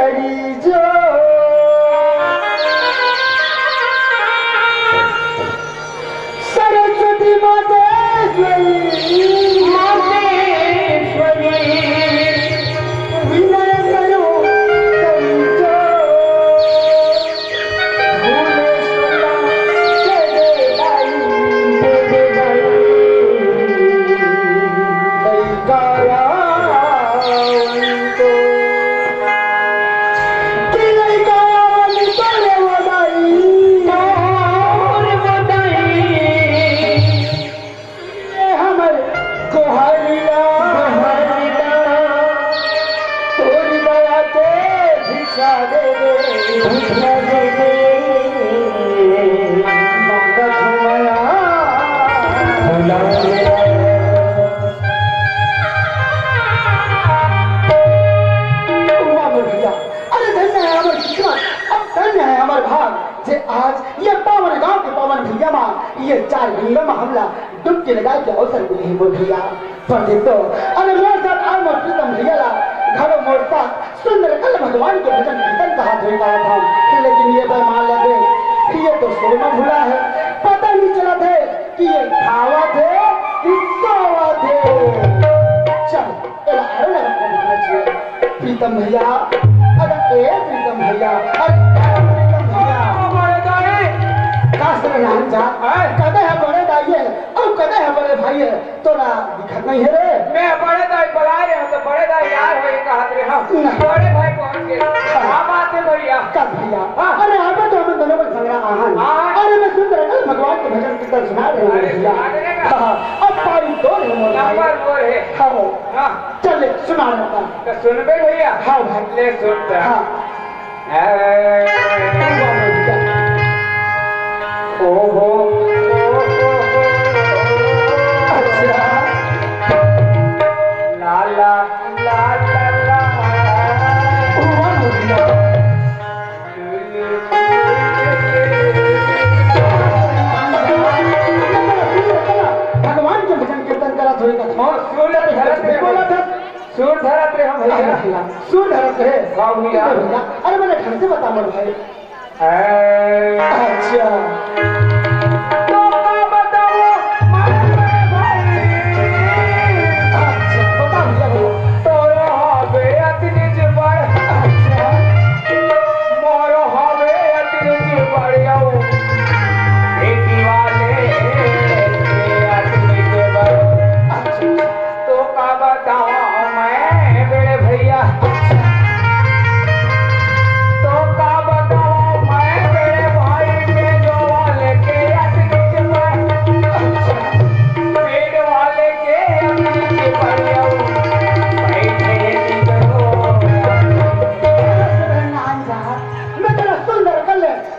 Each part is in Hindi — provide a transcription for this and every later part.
करी जो सरस्वती मातेश्वरी विनय करो करी जो ये चार भीड़ में हमला डुबकी लगाए के अवसर मिले हैं मोर भैया पर देखो अरे मोर साथ आए मोर प्रीतम भैया ला घरों मोर साथ सुंदर कल भगवान के भजन कीर्तन कहा धोएगा था लेकिन ये बेमान लगे ये तो सोना भूला है पता नहीं चला थे कि ये खावा थे कि सोवा थे चल एला आरो लगा करना चाहिए प्रीतम भैया अरे ए प्रीतम भैया अरे प्रीतम भैया कास्तर नाम जा कदे है बड़े दाई है और कदे है बड़े भाई है तोरा दिखत नहीं है रे मैं बड़े दाई बुला रहे हो तो बड़े दाई यार हो कहत रे हम बड़े भाई पहुंच गए हां बात है भैया कब भैया अरे अब तो हम दोनों को संग्रह आहान अरे मैं सुंदर कल भगवान के भजन कीर्तन सुना रहे हैं भैया अब पारी दो है मोर नंबर 4 है हां चल सुना रहा तो सुनबे भैया हां भाई ले सुनता हां ओहो अच्छा ला ला ला ला ला भगवान के भजन कीर्तन करा थोड़ी का सुर धरत रे हम भैया सुर धरत है हाँ भैया अरे मैंने ढंग से बता मोर भाई अच्छा तो बताओ भाई अच्छा बता भैया तोरो हवे अतनी जुबान अच्छा मोरो हवे अतनी जुबान बेटी वाले अतनी जुबान तो का बताओ मैं बड़े भैया तो का बताओ मैं बड़े भाई के जो वाले के अतनी जुबान पेड़ वाले के अतनी जुबान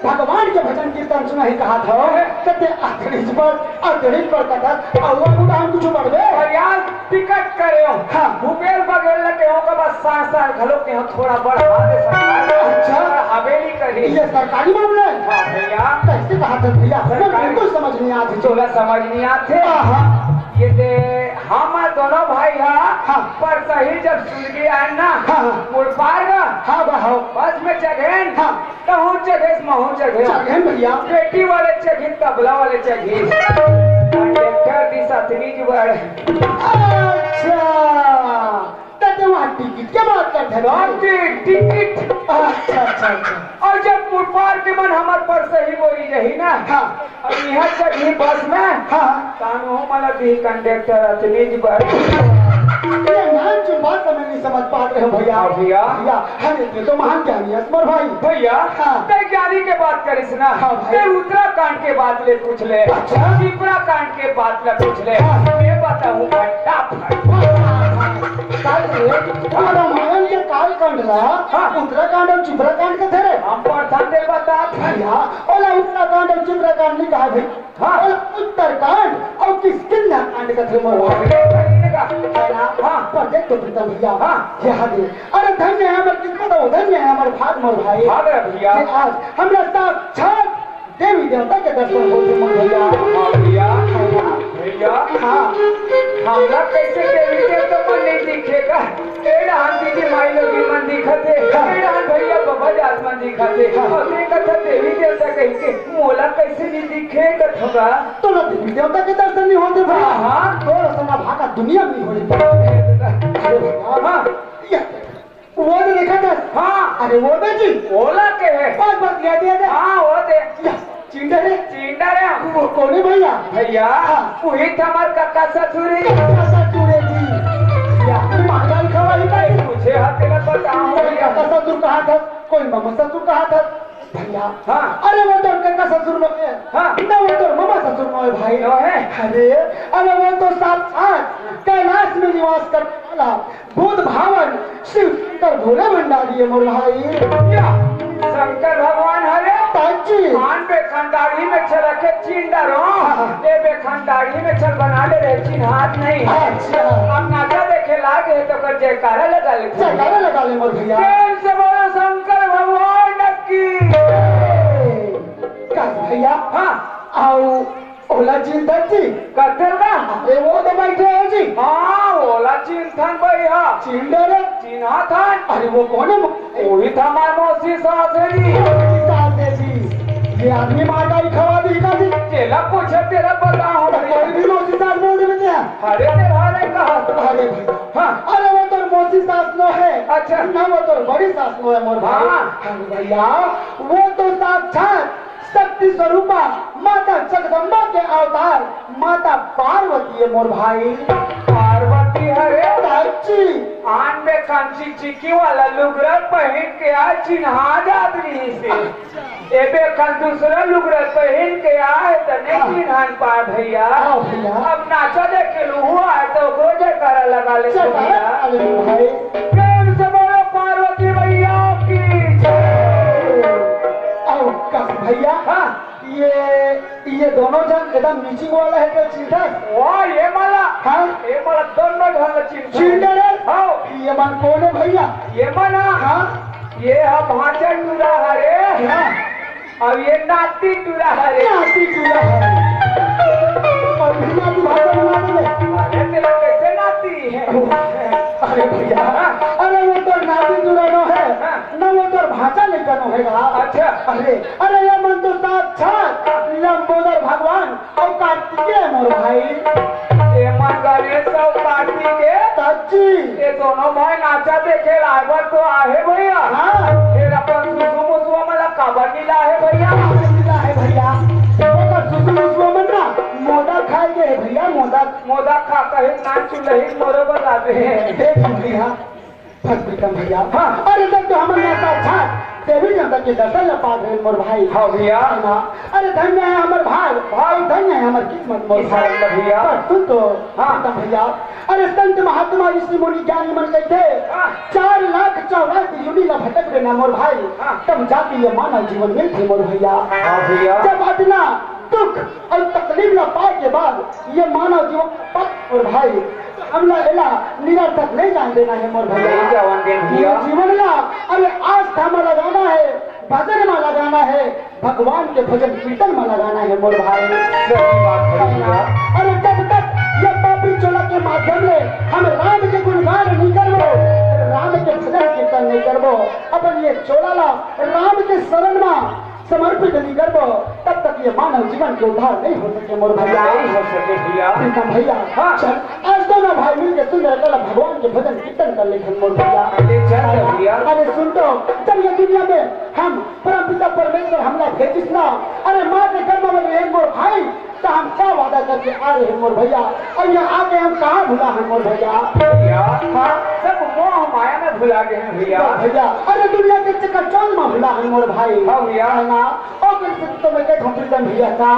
भगवान के भजन कीर्तन सुना ही कहा था कहते अतरीज पर कथा अल्लाह को हम कुछ पढ़ दे और यार टिकट करे हो हाँ भूपेल बघेल के हो का बस साथ घलो के हो थोड़ा बढ़ा दे सरकार अच्छा हवेली करी ये सरकारी मामला है हां भैया कैसे कहा था भैया बिल्कुल समझ नहीं आती तोला समझ नहीं आते हां ये दे हम दोनों भाई हाँ पर सही जब सुन गया है ना हाँ मुड़ पार ना हाँ बहाओ बस में जगह हाँ कहूँ जगह महू जगह भैया बेटी वाले जगह तबला वाले जगह कंडक्टर दी सतनी जुबाड़ अच्छा तब वहाँ टिकट के बात करते हो टिकट अच्छा अच्छा अच्छा और जब पुरपार के मन हमार पर सही बोली रही ना हाँ और यहाँ चढ़ी बस में हाँ कानू मला दी कंडक्टर अतनी जुबाड़ ये नाम की बात तो मैं नहीं समझ पा रहे हो भैया भैया भैया हमें तो महान ज्ञानी है स्मर भाई भैया हाँ ज्ञानी के बात करिस ना हाँ भाई उत्तराखंड के बात ले पूछ ले अच्छा उत्तराखंड के बात ले पूछ ले मैं बताऊँ रामायण के काल कांड उत्तराखंड और चिंबराकांड के थे हम प्रधान दे बता भैया ओला उत्तराखंड और चिंबराकांड नहीं कहा भाई हाँ उत्तराखंड और किसकिंदा कांड का थे मोर हाँ पर देख तो प्रीतम भैया हाँ यहाँ दे अरे धन्य है हमारे किस्मत हो धन्य है हमारे भाग मोर भाई भैया आज हमरा साक्षात देवी देवता के दर्शन होते मोर भैया भैया भैया हाँ हमला कैसे देवी देवता मन नहीं दिखेगा एड़ा हम की माई लोग मन दिखते एड़ा भैया बाबा आसमान दिखाते अरे कथा देवी देवता कहीं के मोला कैसे नहीं दिखे कथा तो ना देवी देवता के दर्शन नहीं होते भैया हाँ। तो सना भागा दुनिया में नहीं होने अरे भैया हाँ या, वो जो देखा था हाँ अरे वो बेटी ओला के है बात बात याद याद है हाँ वो दे या, चिंडर है चिंडा रे वो कौन है भैया भैया हाँ। वही हमार काका ससुरी काका चूड़े जी या महाराज खवाई भाई मुझे हाथ तेरा बताओ कोई काका ससुर कहा था कोई मामा ससुर कहा था भैया हाँ अरे वो तो काका ससुर में है हाँ। ना वो तो मामा ससुर में है भाई नो है अरे वो तो साक्षात कैलाश में निवास करने वाला भूत भावन शिव शंकर भोले भंडारी है मोर भाई क्या शंकर भगवान हरे ताजी खान पे खंडारी में चल रखे चिंडा रो ए बे खंडारी में चल बना ले रहे चिन्ह हाथ नहीं है अच्छा अब नाचा देखे लागे तो कर जयकारा लगा ले जयकारा लगा ले मोर भैया प्रेम से बोलो शंकर भगवान की का भैया हाँ आओ ओला चिंता जी करते ना अरे वो तो बैठे हो जी हाँ ओला चिंतन भैया चिंडर चिन्हा था अरे वो कौन है वही था हमारे मौसी सासरी सासे जी ये आदमी माता ही खवा दी का जी चेला पूछे तेरा बताओ कोई भी मौसी सास बोल रहे हैं हरे तेरे कहा अरे भैया हाँ अरे वो तो मौसी सास नो है अच्छा ना वो तो बड़ी सास नो है मोर भाई हाँ। अरे भैया वो तो साक्षात शक्ति स्वरूपा माता जगदम्बा के अवतार माता पार्वती है मोर भाई पार्वती हरे ताची आन में कांची चिकी वाला लुगरा पहन के आ चिन्हा जादरी से एबे कल दूसरा लुगरा पहन के आए तो नहीं चिन्हान पा भैया हाँ भैया अब नाचा देखे हुआ है तो गोजे करा लगा ले चल भैया अरे भाई प्रेम से बोलो पार्वती भैया की आओ का भैया हाँ ये दोनों जन एकदम नीचिंग वाला है क्या चिंता वाह ये माला हाँ ये माला दोनों ढंग चिन्ह चिंडर हाँ ये मन कौन है भैया ये माला हाँ ये हम भाचा टूरा हरे हाँ अब ये नाती टूरा हरे नाती चूड़ा है और भैया की भाषा बना दे अरे तेरा कैसे नाती है अरे भैया अरे वो तो नाती चूड़ा है ना वो तो भाषा नहीं करना हैगा अच्छा अरे ये मन तो साक्षात लंबोदर भगवान और कार्तिकेय मोर भाई ये मन गणेश और कार्तिक है ताजी ये दोनों भाई नाचा देखे लाइवर तो आहे भैया हाँ फिर अपन सुसु मुसुआ मला काबर नीला है भैया मिला है भैया वो सुसु मन्ना मोदक खाएंगे भैया मोदक मोदा खा कहीं नाच चुलही मोरे बताते हैं देख भैया फट प्रीतम भैया हाँ अरे जब तो हमारे यहाँ साक्षात देवी जनता के दर्शन पा गए मोर भाई हाँ भैया अरे धन्य है हमारे भाई धन्य है हमारी किस्मत मोर भाई भैया सुन तो हाँ भैया अरे संत महात्मा ऋषि मुनि ज्ञानी मन गए थे 4,84,000 युनि न भटक गए ना मोर भाई तब जाके ये मानव जीवन मिलते मोर भैया हाँ भैया जब अदना दुख और तकलीफ न पाए के बाद ये मानव जीवन और भाई हमला एला निरर्थक नहीं जान देना है मोर भैया जवान दिन भैया जीवन ला अरे आस्था में लगाना है भजन में लगाना है भगवान के भजन कीर्तन में लगाना है मोर भाई सही बात है भैया अरे जब तक ये पापी चोला के माध्यम से हम राम के गुणगान नहीं करबो राम के भजन कीर्तन नहीं करबो अपन ये चोला ला राम के शरण में समर्पित नहीं करबो तब तक ये मानव जीवन के उद्धार नहीं हो सके मोर भैया नहीं हो सके भैया प्रीतम भैया हाँ। चल आज दोनों भाई मिल के सुंदर कला भगवान के भजन कीर्तन कर ले मोर भैया चल भैया अरे सुन तो जब ये दुनिया में हम परम पिता परमेश्वर हमला भेजिस ना अरे माँ के गर्भ में रहे मोर भाई तो हम क्या वादा करके आ रहे हैं मोर भैया और यहाँ आके हम कहाँ भुला हैं मोर भैया भैया हाँ सब मोह माया में भुला गए हैं भैया भैया अरे दुनिया के चक्कर में भुला हैं मोर भाई हाँ भैया है ना और फिर तो मैं कहता हूँ प्रीतम भैया का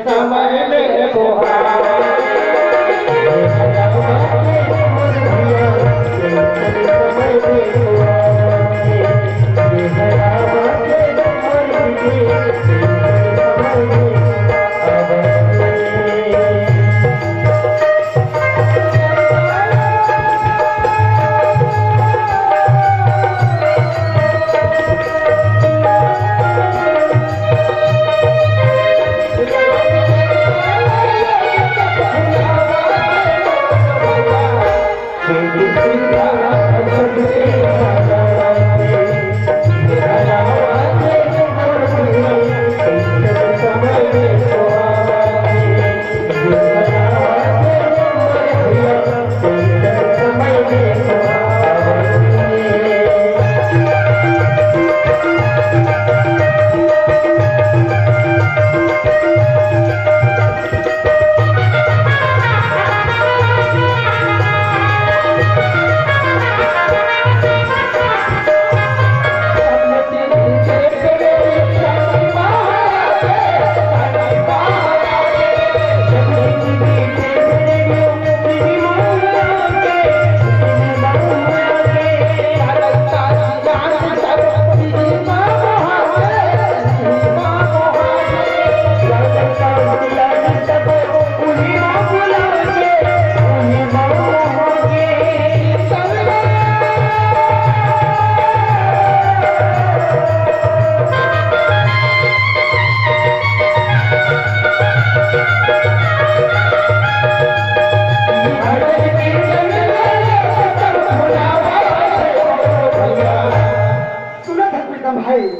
समय में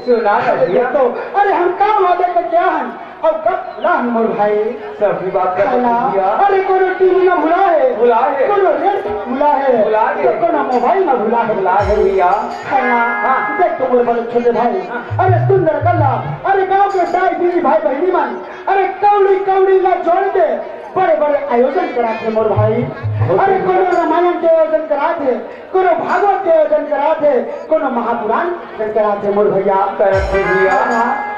सुना भैया तो अरे हम काम वादे का क्या है अब कब लान मोर भाई सभी बात कर भैया अरे कोनो टीवी में भुला है कोनो रेट भुला है कोनो मोबाइल में भुला है भैया हाँ देख तो मोर बड़े छोटे भाई अरे सुंदर कल्ला अरे गांव के दाई दीदी भाई बहनी मन अरे कौड़ी कौड़ी ला जोड़ दे बड़े बड़े आयोजन कराते मोर भाई अरे कोनो रामायण के आयोजन कराते कोनो भागवत के आयोजन कराते कोनो महापुराण कराते मोर भैया करते भैया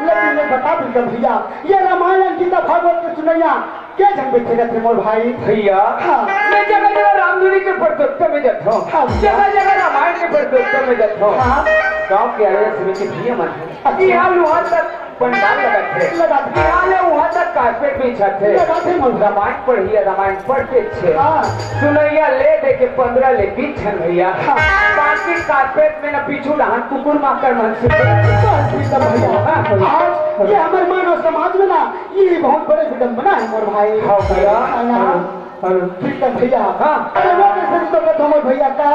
लेकिन मैं बता दूं भैया ये रामायण गीता भागवत के सुनैया क्या जन बैठे रहते मोर भाई भैया मैं जगह जगह रामधुनी के प्रदोत्तर में जाता हूँ जगह जगह रामायण के प्रदोत्तर में जाता हूँ गाँव के आयोजन समिति भैया मन यहाँ वहाँ तक पंडाल लगाते यहाँ वहाँ तक कारपेट बिछाते रामायण पढ़िए रामायण पढ़ते छे सुनैया ले दे के 15 ले बिछन भैया बाकी कारपेट में न पीछू डहान कुकुर माकर मन से आज ये हमारे मानव समाज में ना ये बहुत बड़े विडम्बना है मोर भाई ठीक है भैया अरे वो कैसे तो कहता मोर भैया का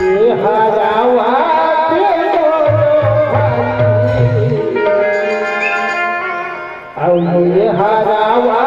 ये हरावा ये हरावा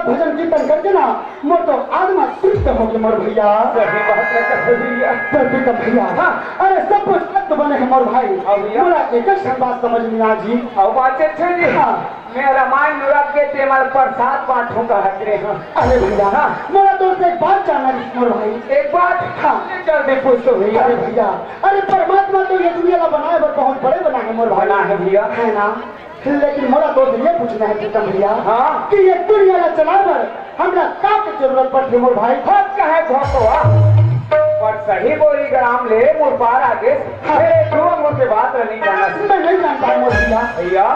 भजन कीर्तन करके ना मोर तो आत्मा तृप्त हो गया मोर भैया भैया अरे सब कुछ मस्त बने हैं मोर भाई। मोरा एक बात समझ में आ जी। और बातें थे जी। मेरा मान रख के तेमल प्रसाद पाठों का हजरे। अरे भैया मोरा दोस्त एक बात जानना है मोर भाई। एक बात जल्दी पूछ तो भैया। अरे भैया अरे परमात्मा तो ये दुनिया का बनाए पर बहुत बड़े बना है मोर भाई। बना है भैया है ना, लेकिन मोरा दोस्त ये पूछना है प्रीतम भैया कि ये दुनिया का चलावर हमरा का के जरूरत पड़ती मोर भाई। बहुत कहे भोकवा और सही बोली ग्राम ले मोर पार आगे मुझसे बात नहीं जाना। मैं नहीं जानता मोर भैया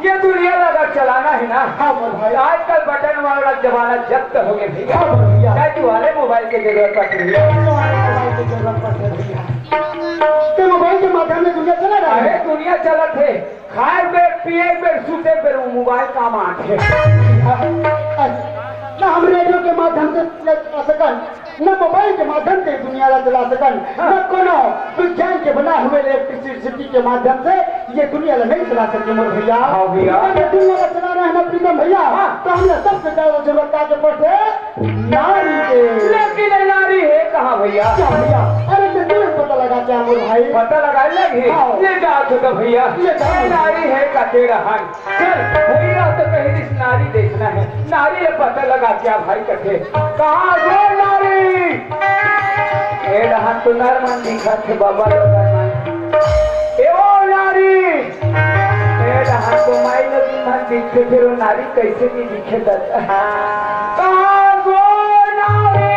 ये दुनिया लगा चलाना है ना। हाँ मोर भाई आजकल बटन वाला जमाना जब्त हो गया भैया। हाँ मोर भैया क्या तुम्हारे मोबाइल की जरूरत पड़ रही है? मोबाइल की जरूरत पड़ती है भैया। तो मोबाइल के माध्यम से दुनिया चला रहा है। दुनिया चलत है खाए बेर पिए बेर सूते बेर मोबाइल काम आते न हम रेडियो के माध्यम से चला सकन, न मोबाइल के माध्यम से दुनिया ला चला सकन, न कोनो विज्ञान के बना हुए इलेक्ट्रिसिटी के माध्यम से ये दुनिया ला नहीं चला सकते मोर भैया। ये दुनिया ला चलाना है ना प्रीतम भैया तो हमने सबसे ज्यादा जरूरत क्या पड़ते नारी के। लेकिन नारी है कहाँ भैया? क्या भैया? अरे तुरंत पता लगा क्या मोर भाई? पता लगा लगे ये जाओ तो भैया ये नारी है का तेरा हाल। चल भैया तो कहीं इस नारी देखना है। नारी ये पता लगा क्या भाई कथे कहाँ गो नारी? ए रहा तो नरमन दिखा थे बाबा ए ओ नारी ए रहा तो माई लगी मन दिखे फिर वो नारी कैसे नहीं दिखे दत्ता कहाँ गो नारी?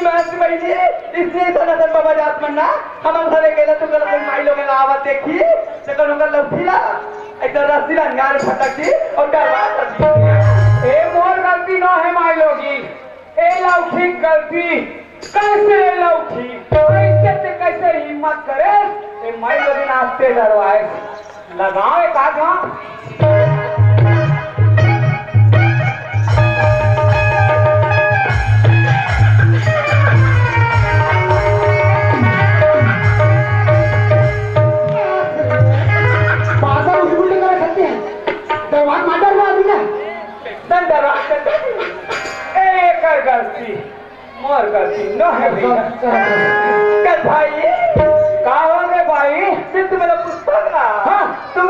मानसी बहिणी इसलिए सनातन बाबा जात म्हणना हम घरे गेला तू गलत माई लोग आवाज देखी सकर उनका लौठीला इधर रस्सीला नार फटकती और डरवा ए मोर गलती ना है माई लोगी ए लौठी गलती कैसे लौठी कैसे से कैसे हिम्मत करे ए माई लोगी नाचते डरवाए लगाओ एक आधा गलती मोर गलती न है कल भाई कहा रे भाई सिद्ध मेरा पुस्तक ना हाँ तुम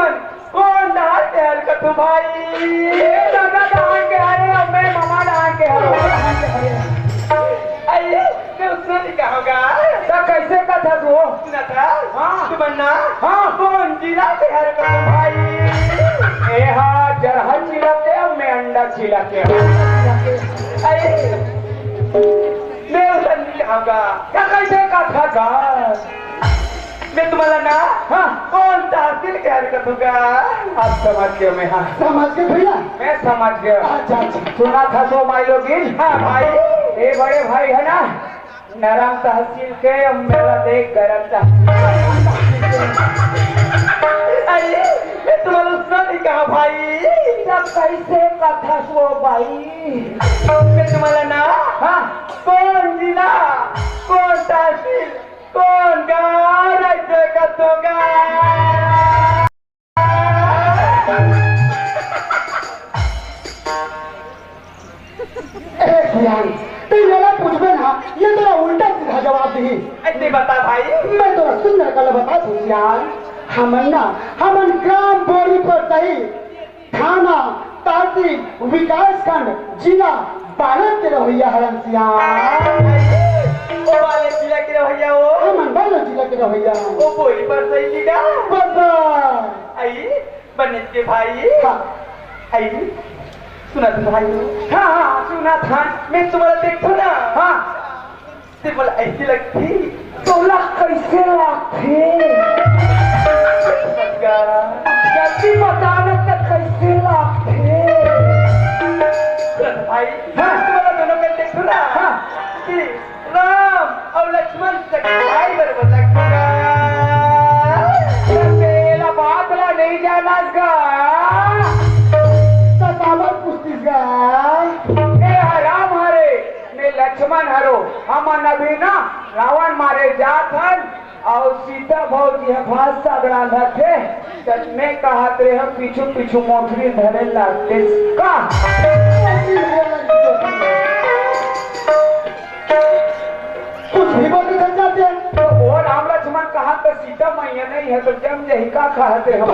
कौन डाल के हर का तुम भाई दादा डाल के हरे और मैं मामा डाल के हरे आइए मैं उसने नहीं कहोगा तो कैसे का था तू सुना था हाँ तुम ना हाँ कौन जिला के हर का तुम भाई ए हाँ जरहा जिला के मैं अंडा जिला के आइए मैं उसे नहीं आऊंगा क्या कैसे का था मैं तुम्हारा ना हाँ कौन तहसील के हरकत होगा आप समझ गए मैं हाँ समझ के भैया मैं समझ गया अच्छा सुना था तो भाई लोग हाँ भाई ये बड़े भाई है ना नरम तहसील के मेरा देख गरम तहसील मैं तुम्हारा उसने नहीं कहा भाई सब कैसे कथा वो भाई मैं तुम्हारा ना हाँ कौन जिला कौन तहसील कौन गाँव राज्य का होगा तू मेरा पूछबे ना ये तेरा उल्टा सीधा जवाब दी ऐसे बता भाई मैं तो सुंदर कल बता तू यार हमन ग्राम बोरी पर सही थाना तहसील विकास खंड जिला बालक के रवैया हरसियान वो वाले जिला के रवैया वो हमन बालक जिला के रवैया वो बोरी पर सही जिला बाबा आई बने के भाई हाँ आई सुना था भाई हाँ हाँ सुना था मैं तुम्हारा देखो ना हाँ सिर्फ बोला ऐसी लगती 2 लाख कैसे लगती जल्दी बताने तक कैसे लगते भाई हाँ तुम्हारा दोनों का देखो ना हाँ कि राम और लक्ष्मण भाई बराबर लगेगा तेरा बातला नहीं जाना गा राम हरे ने लक्ष्मण हरो हम नबी ना रावण मारे जात हन और सीता भौजी है भात सागरा थे तब मैं कहा रे हम पीछू पीछू मोटरी धरे लगते का कुछ भी बोल के जाते हैं तो वो राम लक्ष्मण कहा तो सीता मैया नहीं है तो जम यही का कहते हम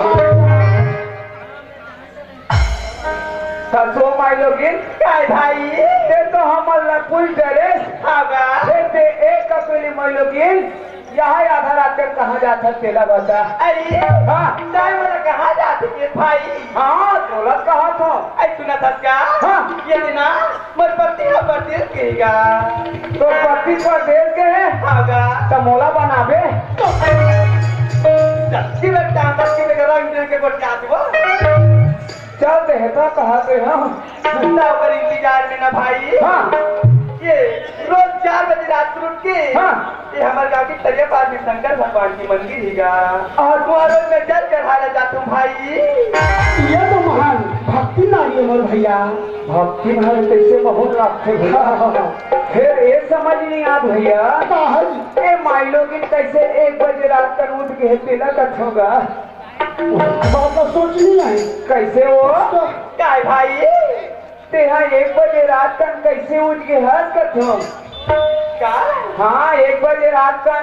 ससुर माई लोगिन काय भाई ते तो हमर फुल ड्रेस आगा ते एक कपड़ी माई लोगिन यहाँ आधा रात तक कहाँ जाता तेला बता अरे हाँ चाय वाला कहाँ जाते ये भाई हाँ दौलत कहाँ था ऐ सुना था क्या हाँ ये ना मर पति है परदेश कहेगा तो पति परदेश के है आगा तो मोला बनाबे की लगता है कि मेरा रंग के कोट काट वो चल देता कहा पे हम सुनना पर इंतजार में ना भाई हाँ ये रोज 4 बजे रात को उठ के हाँ ये हमारे गाँव की तरिया पार में शंकर भगवान की मंदिर हैगा और तुम्हारा रोज में जल चढ़ाना जाता हूँ भाई ये तो महान भक्ति नारी है मोर भैया भक्ति महान कैसे बहुत लगते भैया फिर ये समझ नहीं आ भैया ये माइलो की कैसे 1 बजे रात का उठ के तिलक होगा बाबा सोच नहीं आई कैसे वो काय भाई ते हाँ 1 बजे रात का कैसे उठ के हंस कर क्या हाँ 1 बजे रात का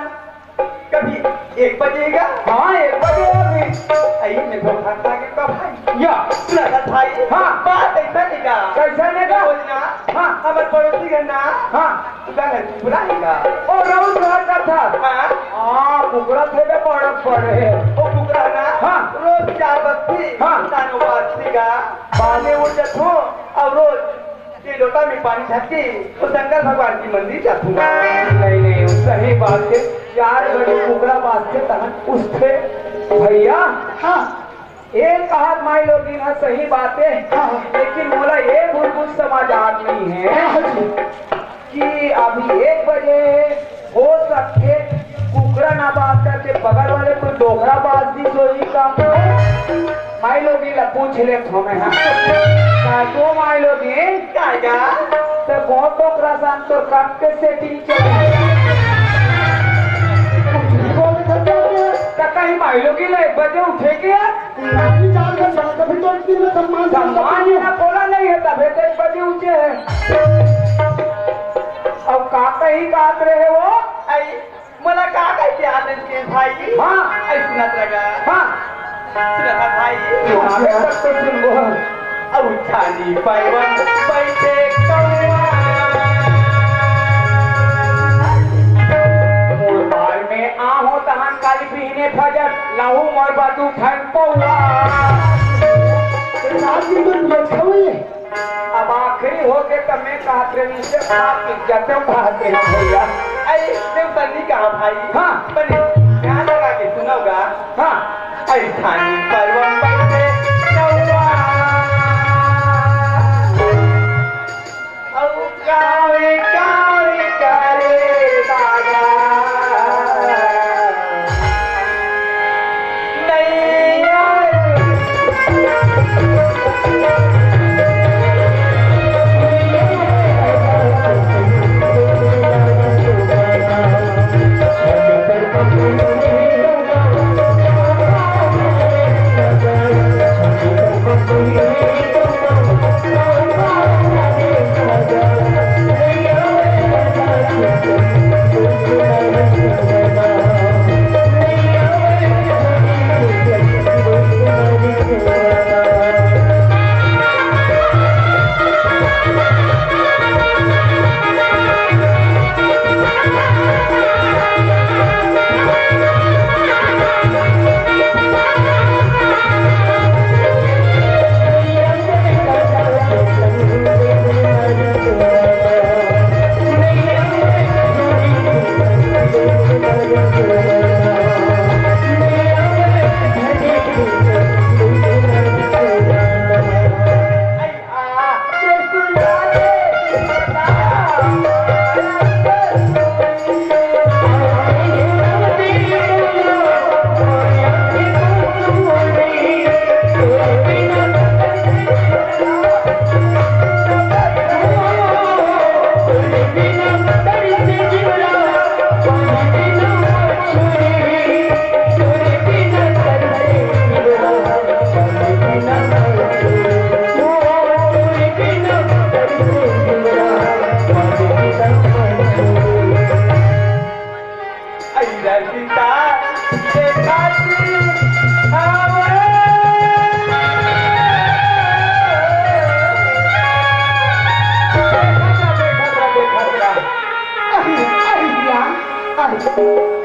कभी 1 बजेगा हाँ 1 बजे अभी आई मैं तो भागता के कब भाई या सुना था भाई हाँ बात ऐसा नहीं का कैसा नहीं का बोलना हाँ हमारे पड़ोसी का ना हाँ उधर बुलाएगा ओ रोज घर का था हाँ बुकरा थे बे पड़े ओ बुकरा ना हाँ रोज 4 बजे हाँ तानो बात का बाले उठ जातो और रोज कि लोटा में पानी छाती तो शंकर भगवान की मंदिर जाऊंगा। नहीं नहीं सही बात है यार, बड़े कुकड़ा बात से तहन पूछते भैया। हाँ एक कहा माई लोग हाँ सही बात है, लेकिन मोला ये बुलबुल समाज आदमी है कि अभी 1 बजे हो सकते कुकड़ा ना बात करके बगल वाले कोई डोकरा बात दी तो ही काम माई लोग पूछ ले हमें। हाँ तो माई लोग तो बहुत डोकरा शाम तो कब के सेटिंग चले कहीं माई लोग 1 बजे उठे गया सम्मान बोला नहीं है तब 1 बजे उठे है। अब का कहीं काट रहे हो मला का काय आनंद के भाई। हाँ ऐसा लगा हाँ सुना भाई सुनावे तक तो सुन अब छानी पैवन बैठे कौआ मोर में आहो तहन काली पीने फजर लाहू मोर बातू फैन पौआ। अब आखिरी हो के तब मैं कहते नीचे आप इज्जतों कहते हैं भैया। अरे देव बंदी कहा भाई। हाँ बने ध्यान लगा के सुनोगा। हाँ अरे छानी पैवन बैठे कौआ औ कावे कावे करे दादा नहीं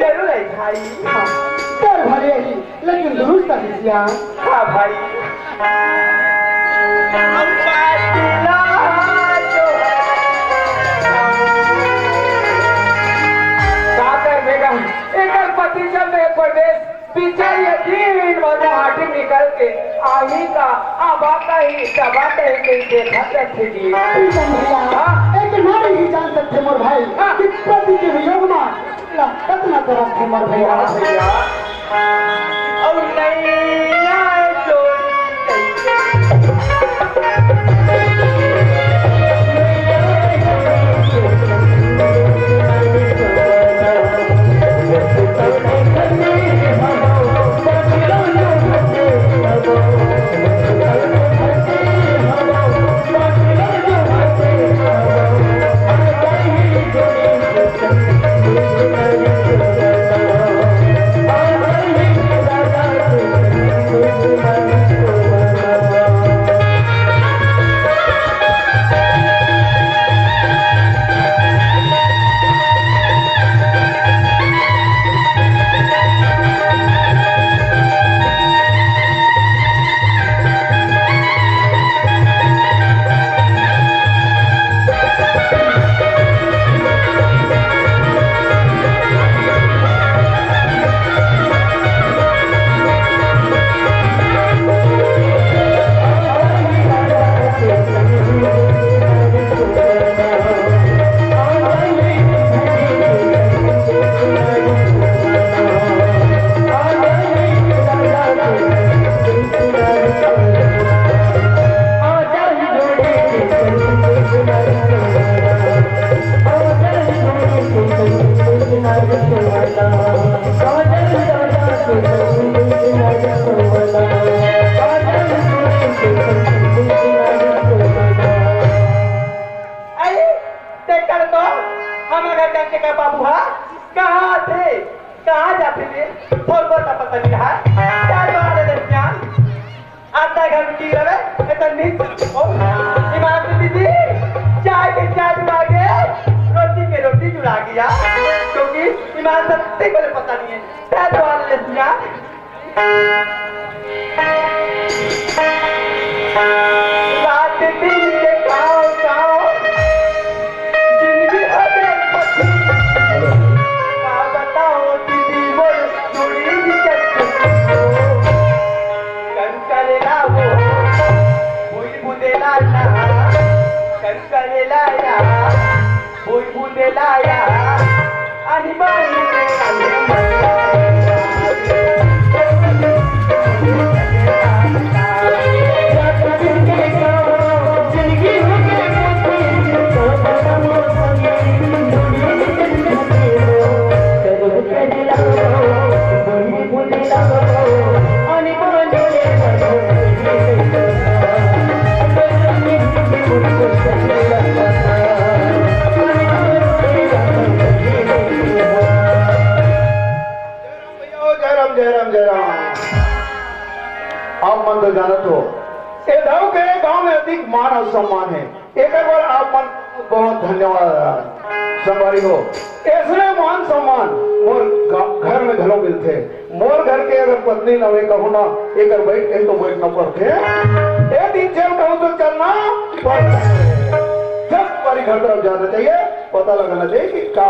जरूर है भाई। हाँ तर भले ही लेकिन दुरुस्त है। हाँ भाई एक पति जब प्रदेश पीछे ये 3 बजे हाटी निकल के आही का आबाता ही दबाता ही कहीं देखा थे जी। एक नारी ही जान सकते मोर भाई कि पति के वियोग में कितना तरह थे मोर भैया। और नहीं आए बाबू हा कहाँ थे कहाँ जाते थे फोन को पता नहीं है क्या बात है जान आता घर में की रहे इतना नींद इमाम दीदी चाय के चाय जुड़ा के रोटी के रोटी जुड़ा गया क्योंकि इमाम सत्य को पता नहीं है क्या बात है जान रात दिन के खाओ खाओ जिंदगी हमें बताओ दीदी बोल चोरी करेला वो भूल बुंदेला ना करेला या भूल बुंदेला या आणि बाई जानत हो गांव में अधिक मान और सम्मान है एक बार आप मन बहुत धन्यवाद संवारी हो ऐसे मान सम्मान मोर घर में घरों मिलते मोर घर के अगर पत्नी नवे कहूँ ना एक बैठ के तो बैठ न पड़ते एक दिन चल कहूँ तो चलना जब हमारी घर तरफ जाना चाहिए पता लगाना चाहिए कि क्या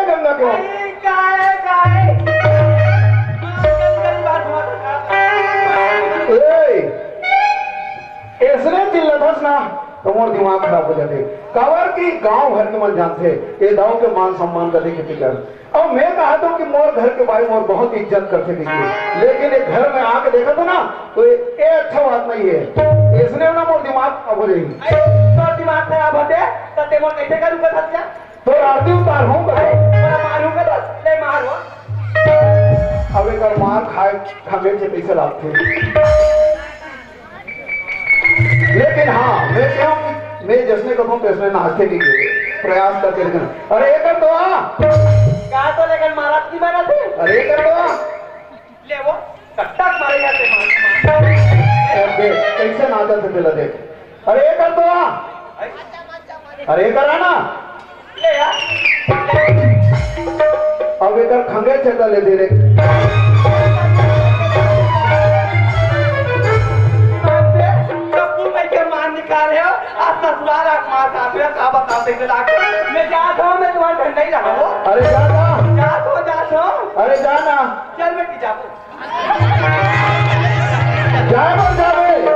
गंगा के ऐसने चिल्लत ना तो मोर दिमाग खराब हो जाते कावर की गांव घर के मन जानते ये दाव के मान सम्मान करने की फिक्र और मैं कहा था कि मोर घर के भाई मोर बहुत इज्जत करते थे लेकिन एक घर में आके देखा था ना तो ये अच्छा बात नहीं है इसने ना मोर दिमाग खराब हो जाएगी तो दिमाग खराब होते तो ते मोर कैसे करूँ बता तो आरती उतार हूँ मारूंगा बस ले मारो अब एक मार खाए खाने से पैसे लाते लेकिन हाँ मैं क्या मैं जिसने कहूँ तैसने नाचते की प्रयास करके लेकिन अरे कर दो क्या तो लेकिन महाराज की बना थे अरे कर दो ले वो कट्टा मारे जाते कैसे नाचा थे पहले देख अरे कर दो अरे करा ना ले यार अब इधर खंगे चेता ले दे रहे निकाले हो आज ससुराल का बताते मैं जाता हूँ मैं तुम्हारे घर नहीं रहा हूँ अरे जाना अरे जाना चल बेटी जाओ जाए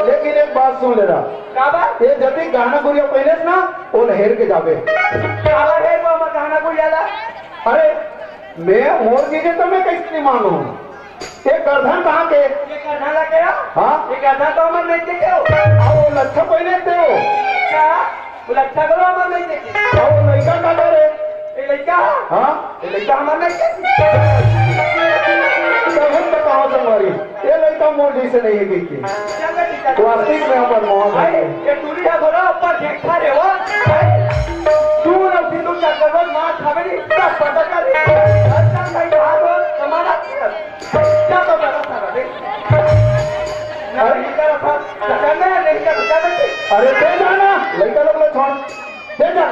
लेकिन एक बात सुन ले रहा ये जब भी गाना गुड़िया पहले ना वो लहर के जावे गाना गुड़िया अरे मैं मोर चीजें तो मैं कैसे नहीं मानू ये गर्दन कहाँ के ये गर्दन लगे हाँ ये गर्दन तो अमर नहीं देखे हो वो लच्छा पहने थे हो क्या वो लच्छा करो अमर नहीं देखे वो लड़का का करे ये लड़का हाँ ये लड़का अमर नहीं देखे कहाँ संवारी ये लड़का मोदी से नहीं है की वास्तविक में अमर मोहन है ये टूरी है बोलो ऊपर देखा रे वो तू ना सिंधु चक्कर रोज मार खावेरी सब पता कर अच्छा कहीं बाहर हो समाना क्या तो बता था देख नहीं कर था करना नहीं कर बता अरे दे जाना लड़का लोग ले छोड़ दे जा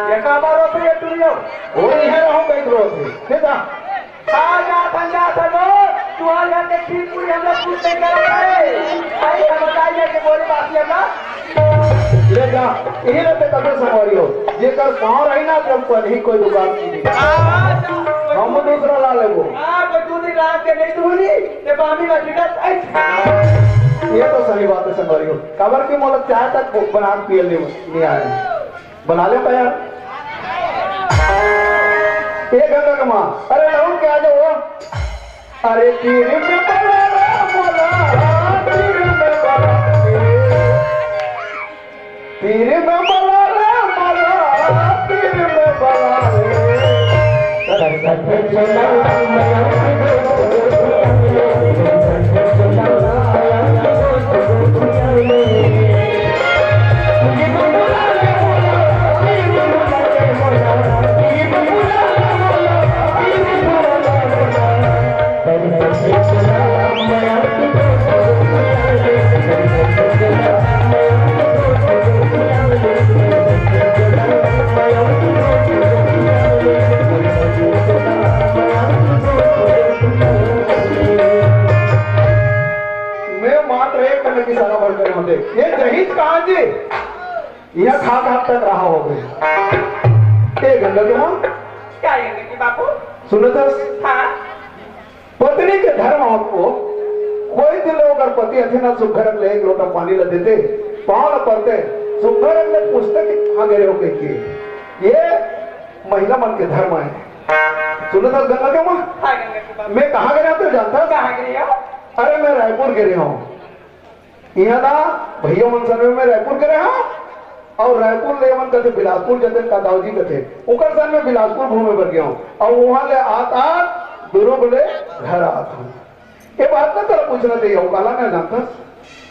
ये का बारो पे टूरी हो वो नहीं है रहूं कहीं रोज दे जा आजा पंजा सनो तू आ जा के खीर पूरी हम लोग पूछते कर आई हम बताइए कि बोली बात ये ना ले जा यही रहते कदर संवारी हो ये कर गाँव रही ना जब पर ही कोई दुकान की हम दूसरा ला ले वो कोई दूसरी रात के नहीं दूनी ये बामी में टिकट ये तो सही बात है संवारी हो कबर की मोलक चाय तक बना पिए नहीं आए बना ले यार ये गंगा कमा अरे रहूं क्या जो अरे तीर में बड़ा मोला, तीर में बड़ा, तीर में बड़ा मोला, तीर में बड़ा ये जहीज कहा जी यह खा तक रहा हो गए गंगा के मां क्या गंगा की बापू सुनो तो हाँ पत्नी के धर्म आपको कोई दिन लोग अगर पति अच्छे ना सुखर ले एक लोटा पानी ला देते पाँव न पड़ते सुखर ले पूछते कि कहाँ गए हो के ये महिला मन के धर्म है सुनो तो गंगा के मां हाँ गंगा की बापू मैं कहाँ गया तो जानता कहाँ गया अरे मैं रायपुर गिरे हूँ यहाँ ना भैया मन सन में रायपुर के रहा और रायपुर ले मन कहते बिलासपुर जते का दाऊजी कहते उकर सन में बिलासपुर घूमे पर गया हूँ और वहां ले आता दूरों बोले घर आता हूँ ये बात ना तेरा पूछना चाहिए काला नहीं जानता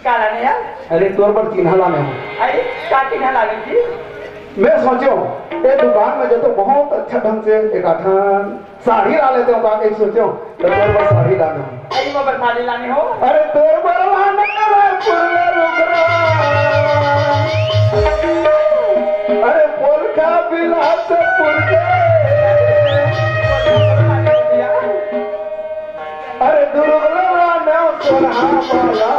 काला नहीं यार अरे तौर पर चिन्हा लाने हूँ अरे का चिन्हा लाने की मैं सोचो ये दुकान में जो तो बहुत अच्छा ढंग से एक आठान साड़ी ला लेते हो एक सोचो तो तौर पर साड़ी लाने हूँ अरे वो बरसाती लानी हो अरे तोर पर लाने अरे पोलका बिलासपुर के अरे दुर्गला नाम सोना माला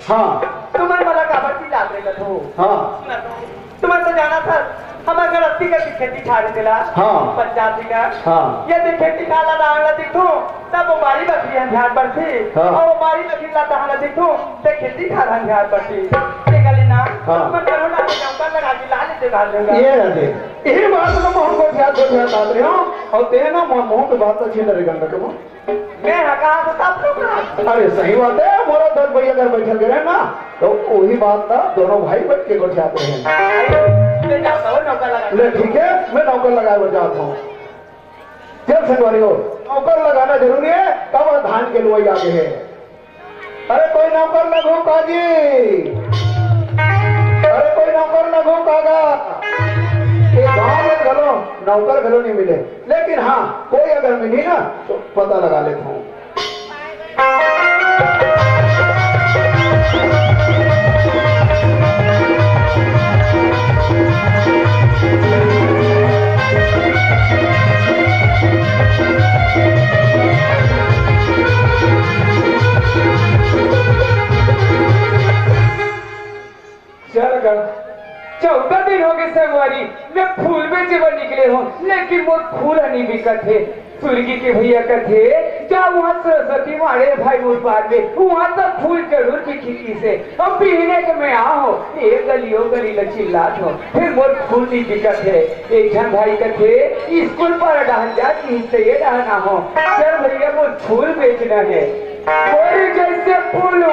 हाँ तुम्हारे वाला काबरती लाद रहे हो हाँ तुम्हारे तो जाना था हमारे घर अस्सी का खेती छाड़ी दिला हाँ 50 का हाँ यदि खेती खाला दांगला दिखो तब हमारी बकरी ध्यान बढ़ती हाँ। और हमारी बकरी ला दांगला दिखो तो खेती खाला ध्यान बढ़ती ये गली ना हाँ। मैं करो ना नंबर लगा के ला लेते भाग देगा ये रहते यही बात को मोह को ध्यान आते रहे हो और तेरे ना मोह की बात अच्छी लगेगा गंगा के मैं हका तो सब लोग अरे सही बात है मोरा दस भैया अगर बैठल गए ना तो वही बात ना दोनों भाई बैठ के गोठियाते हैं ले जाता हो नौकर लगा ले ठीक है मैं नौकर लगाए बजाता हूँ चल संगवारी हो नौकर लगाना जरूरी है तब धान के लुआई आगे है अरे कोई नौकर लगो काजी अरे कोई नौकर लगो कागा गाँव में घलो नौकर घलो नहीं मिले लेकिन हाँ कोई अगर मिली ना तो पता लगा लेता हूँ चल कर 14 दिन हो गए संगवारी मैं फूल बेचे पर निकले हूँ लेकिन वो फूल नहीं बिकत है सुर्गी के भैया कथे जा वहाँ सरस्वती मारे भाई मोर पार में वहाँ तक फूल जरूर बिकी से अब पीने के मैं आओ एक गलियों गली लचिल्लात हो फिर मोर फूल नहीं बिकत है एक जन भाई कथे स्कूल पर डाल जा से ये रहना हो चल भैया मोर फूल बेचना है कोई जैसे फूल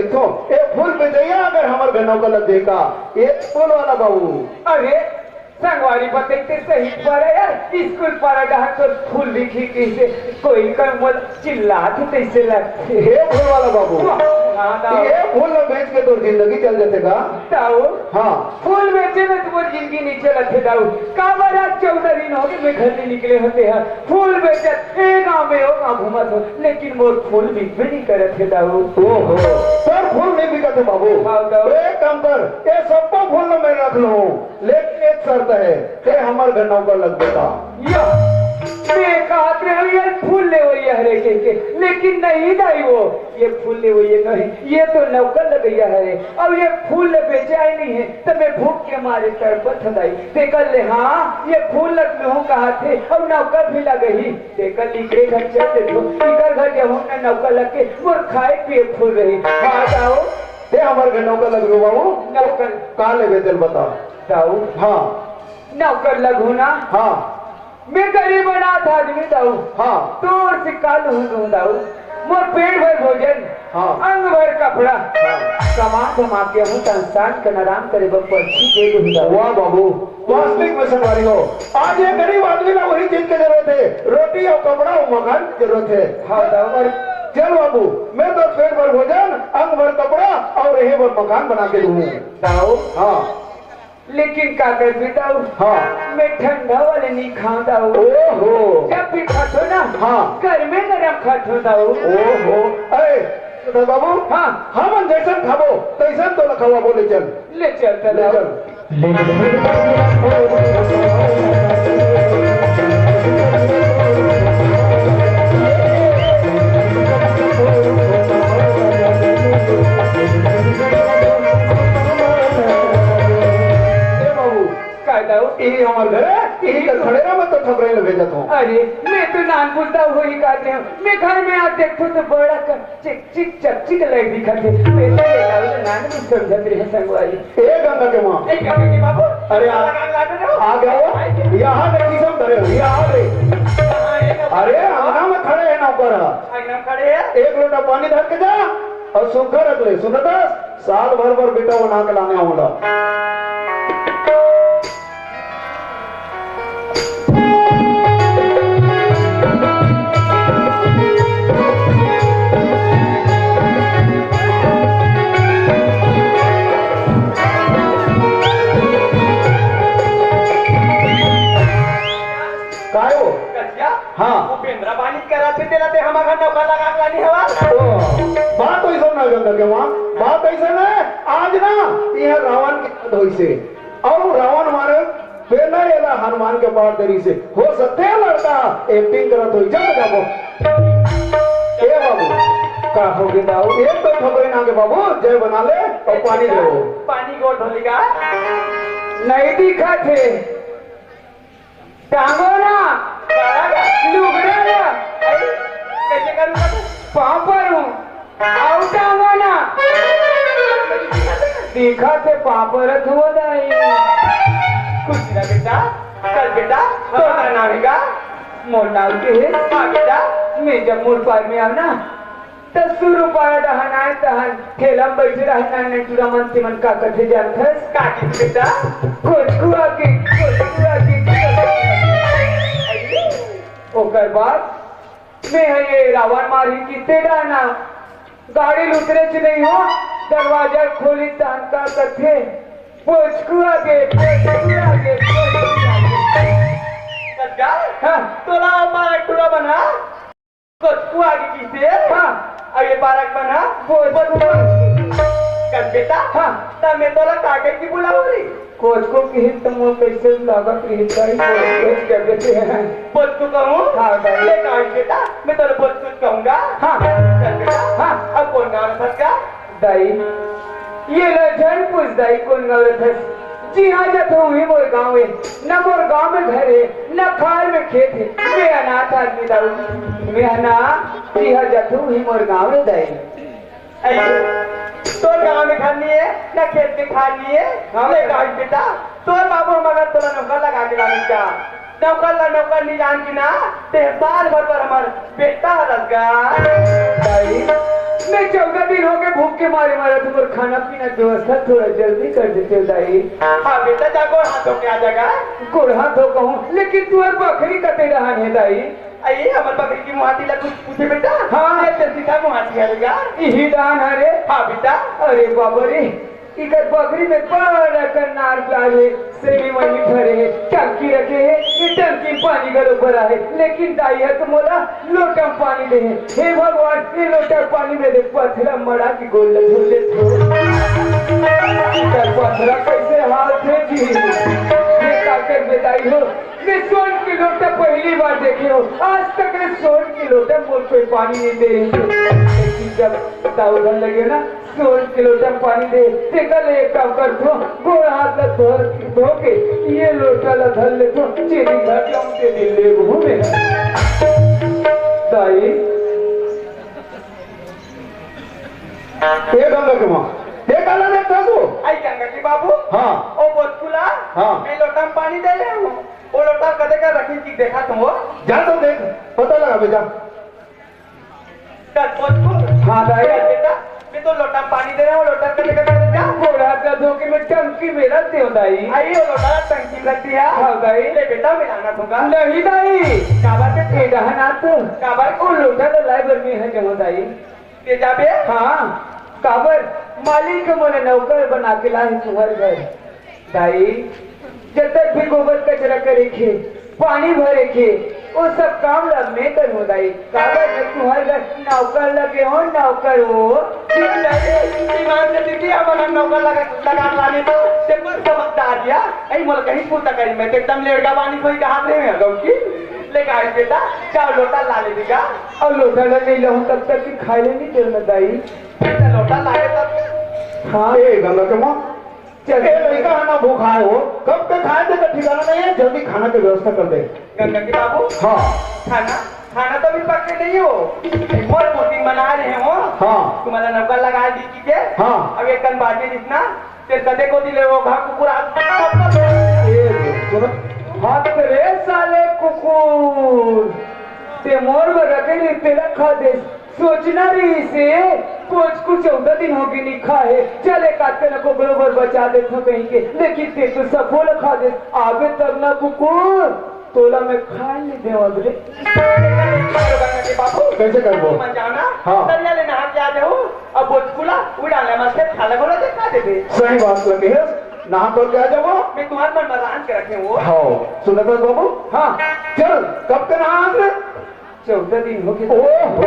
देखो ये फूल पे जाइए अगर हमारे घनों का लग देगा ये फूल वाला बाबू। अरे संगवारी बतेते सही पर यार स्कूल पर जहाँ तो फूल दिखी कैसे कोई का मोल चिल्लात कैसे लगते ये फूल वाला बाबू हाँ दाऊ ये फूल न बेच के तो जिंदगी चल जातेगा। दाऊ हाँ फूल बेचे में तो जिंदगी नहीं चलते दाऊ का बार 14 दिन हो गए मैं घर से निकले होते हैं फूल बेचे एक गाँव में हो गाँव घूमत हो लेकिन वो फूल बिक भी नहीं करे थे दाऊ। ओहो सर फूल नहीं बिका थे बाबू। हाँ दाऊ एक काम कर ये सबको फूल न मैं रख लूँ लेकिन एक शर्त है कि हमारे घनों का लग देगा। मैं कहते हैं ये फूल ले वही हरे के लेकिन नहीं दाई वो ये फूल ले वही नहीं ये तो नौकर लग गया है अब ये फूल ले बेचा ही नहीं है तो मैं भूख के मारे तड़पत दाई देखल ले हाँ ये फूल लग लूँ कहा थे और नौकर भी लग ही देखल निकले घर चल देखो इधर घर जब हमने नौकर लग के वो खाए पिए फूल रही हाँ जाओ ते हमारे घनों का लग लो बाबू नौकर कहाँ ले बेचल बताओ। जाओ हाँ नौकर लगू ना हाँ मैं गरीब अनाथ आदमी दाऊ हाँ तोर से काल हूँ दाऊ मोर पेट भर भोजन हाँ अंग भर कपड़ा हाँ। कमा कमा के हूँ संस्थान का नाराम करे पर्ची दे दूँ दाऊ। वाह बाबू वास्तविक में संगवारी हो आज ये गरीब आदमी ना वही चीज की जरूरत है रोटी और कपड़ा और मकान की जरूरत है। हाँ दाऊ और चल बाबू मैं तो पेट भर भोजन अंग भर कपड़ा और रहे भर मकान बना के दूँ। दाऊ हाँ लेकिन का कर भी दाऊ हाँ मैं ठंडा वाले नहीं खाऊं दाऊ ओहो जब भी खातो ना हाँ घर में गरम खातो दाऊ। ओहो अरे तो बाबू हाँ हम जैसन खाबो तैसन तो लखवा बोले चल ले चलता ले दाऊ। चल। यही हमारे घर है यही का खड़े ना मैं तो ठबरे में भेजत हूँ। अरे मैं तो नान बोलता हुआ ही कहते हूँ मैं घर में आ देखो तो बड़ा कर चिक चिक चक चिक लग दिखते मैं तो लेता हूँ नान भी समझत रहे संगवारी ए गंगा के माँ एक गंगा के बाबू अरे आ गया हो यहाँ देखी सब धरे हो यहाँ रे अरे आना में खड़े है नौकर खड़े है एक लोटा पानी धर के जा और सूखा रख ले सुनता साल भर भर बेटा वो नाक लाने आऊंगा। हाँ उपेंद्र बानी करा थे तेरा ते हमारा नौकर लगा लानी हवा बात तो ऐसा ना गंगा के वहाँ बात ऐसा ना आज ना यह रावण के धोई से और रावण मारे पहला येला हनुमान के पार तेरी से हो सकते हैं लड़का एक्टिंग करा तो जब जाबो ए बाबू का हो गया दाऊ एक तो खबर ना के बाबू जय बना ले और पानी दे पानी गोट होलेगा नहीं दिखा थे टांगो ना लुगड़ा ना कैसे करूँगा पाँव पर हूँ आओ टांगो ना दिखा थे पाँव पर हुआ नहीं कुछ ना बेटा चल बेटा तो नावेगा मोर नाव के है हाँ बेटा मैं जब मोर पार में आऊ ना 10 रुपया डहनाए तहन ठेला में बैठे रहना नहीं तुरा मन से मन का कथे जानथस का की बेटा कोचकुआ के ओकर बाद मैं ये रावण मारी की तेरा ना गाड़ी लुतरे च नहीं हो दरवाजा खोली तहन का कथे कोचकुआ के हाँ तोला हमारा टूरा बना कोचकुआ की किसे हाँ अब ये पारक बना कर बेटा हाँ तब मैं तोला कागज की बुलाओ रही कोच को कही तुम वो कैसे लागत रही कोच कर देते हैं बोल तू कहूँ हाँ ले काट बेटा मैं तोला बोल कुछ कहूँगा हाँ कर बेटा हाँ अब कौन गाँव फंसका दाई ये लजन पूछ दाई कौन गाँव फंस जी हाँ जब हूँ ही मोर गाँव है न मोर गाँव में घर है न खाल में खेत है मैं अनाथ आदमी दाऊ मैं ना जी हाँ जब हूँ ही मोर गाँव में दाई तो गाँव में खानी है न खेत में खानी है बेटा तो बाबू हमारा तोला नौकर लगा के लाने का नौकर नहीं जान की ना ते साल भर पर हमार बेटा रखा मैं 14 दिन हो गए भूख के मारे मारा तुम खाना पीना व्यवस्था थोड़ा जल्दी कर देते हो दाई। हाँ बेटा जागो हाथों के आ जाएगा गोढ़ा तो कहूँ लेकिन तू बकरी कते रहा है दाई। आइए हमारे बकरी की मुहाती ला कुछ पूछे बेटा। हाँ ये सीधा मुहाती है बेटा। यही दान है। हाँ बेटा। अरे बाबा रे इधर बकरी में बड़ा कर नार प्यारे सेवी मनी भरे टंकी रखे है ये टंकी पानी का भरा है लेकिन दाई है तो मोला लोटा पानी दे। हे भगवान ये लोटा पानी में दे पथरा मड़ा की गोल झूले पथरा कैसे हाथ है जी ये ताकत में दाई हो। मैं सोन की लोटा पहली बार देखे हो आज तक मैं सोन की लोटा मुझ कोई पानी नहीं दे रही जब उधर लगे ना 16 किलो पानी दे कल एक काम कर दो गोड़ हाथ धो के ये लोटा ला धर ले तो चेरी घर जाऊं के दिल ले घूमे दाई ये गंगा के माँ ये काला देखता तू आई गंगा की बाबू। हाँ ओ बोतकुला। हाँ मैं लोटा में पानी दे रहा हूँ वो लोटा कदे का रखी थी देखा तुम वो जा तो देख पता लगा बेटा। हाँ दाई बेटा मैं तो लोटा में पानी दे रहा हूँ लोटा कदे का गोड़ हाथ धो के मैं टंकी में रखती हूँ दाई। आई वो लोटा टंकी में रखती है। हाँ दाई ले बेटा मैं आना दूंगा नहीं दाई काबर के ना तो काबर वो लोटा तो लाइब्रेरी में है जमा दाई ले जाबे। हाँ काबर मालिक मोने नौकर बना के लाए तुम्हारे घर दाई जब तक भी गोबर कचरा करे खे पानी भरे खे वो सब काम लग में करूँ दाई काबर में तुम्हारे घर नौकर लगे हो नौकर हो ईमान से दीदी हमारा नौकर लगा लाने तो जब समझदार दिया ऐ मोल कहीं पूछता करी मैं तो एकदम लेड़का पानी कोई कहा नहीं है गौकी लेके आई बेटा चाव लोटा ला ले देगा और लोटा लगे लो तब तक कि खाए नहीं चलना दाई लोटा लाए तब। हाँ ये गंगा के माँ चल लड़का ना भूखा है वो कब पे खाए थे तो ठिकाना नहीं है जल्दी खाना की व्यवस्था कर दे। गंगा के बाबू। हाँ खाना खाना तो अभी पक्के नहीं हो और पोटिंग बना रहे हो। हाँ तुम्हारा नौकर लगा दी कीजिए। हाँ अब एक कन बाजे जितना फिर कदे को दिले वो घा कुकुर हाथ रे साले कुकुर ते मोर में रखे नहीं तेरा खा दे सोचना रही से कुछ 14 दिन होगी नहीं खाए चले काटते न को बरोबर बचा दे तो कहीं के लेकिन ते तो सफल खा दे आगे तब ना कुकुर तोला में खा नहीं दे अबले बाबू कैसे कर वो जाना। हाँ दरिया लेना हाथ आ जाओ अब बोचकुला उड़ाने में से खाला बोला दे खा दे सही बात लगी है नहा कर के आ जाओ मैं तुम्हारे मन में रान के रखे वो। हाँ सुनत बाबू हाँ चल कब के नहा 14 दिन हो गए ओहो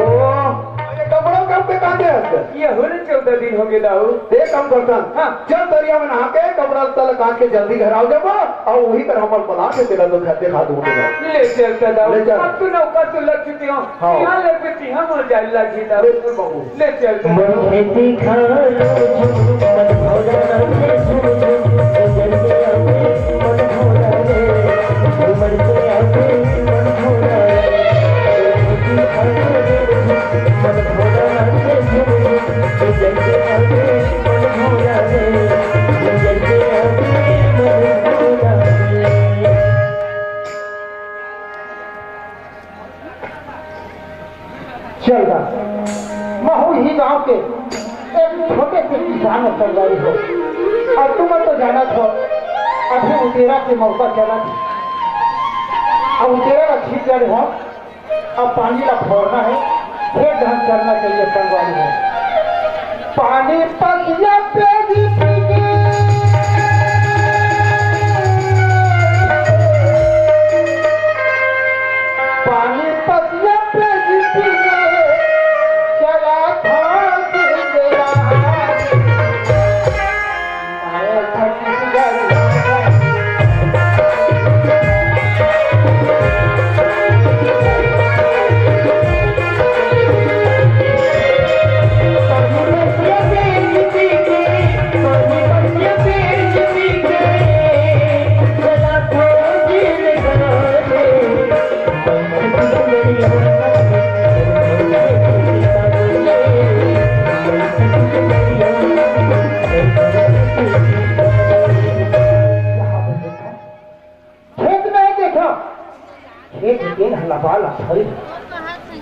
कपड़ों कब पे काटे हंसते ये हो 14 दिन हो गए दाऊ एक काम करता हाँ चल दरिया में नहा के कपड़ा तल काट के जल्दी घर आओ जब और वही पर हम बना के तेरा तो खाते खा दूंगा ले चलता दाऊ ले चल। अब तू नौका तो लग चुके हो हाँ। यहाँ लग चुकी हम और जाने लगी दाऊ ले चल बाबू ले चलता चल महू ही गांव के एक छोटे से किसान सरदारी हो और तुम तो जाना था अभी उतेरा के मौका चला अब उतेरा का ठीक कर हो अब पानी ला फोड़ना है फिर ढंग करना चाहिए संगवारी है पानी पसिया पे पानी पसिया पे चला था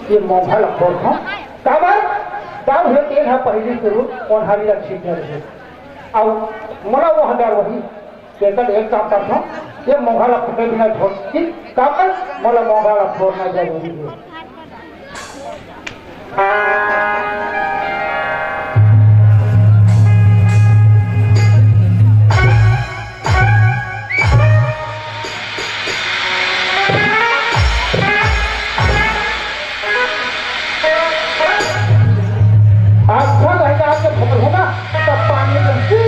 ये मोहल खोल काबर दाव है यहाँ पहली शुरू और हरी अच्छी कर रही अब मोला वो हजार वही केवल एक काम करता हूँ ये मोहरा फटे बिना छोड़ की काम कर मोला मोहरा छोड़ना जरूरी है होगा तब पानी हमारे जी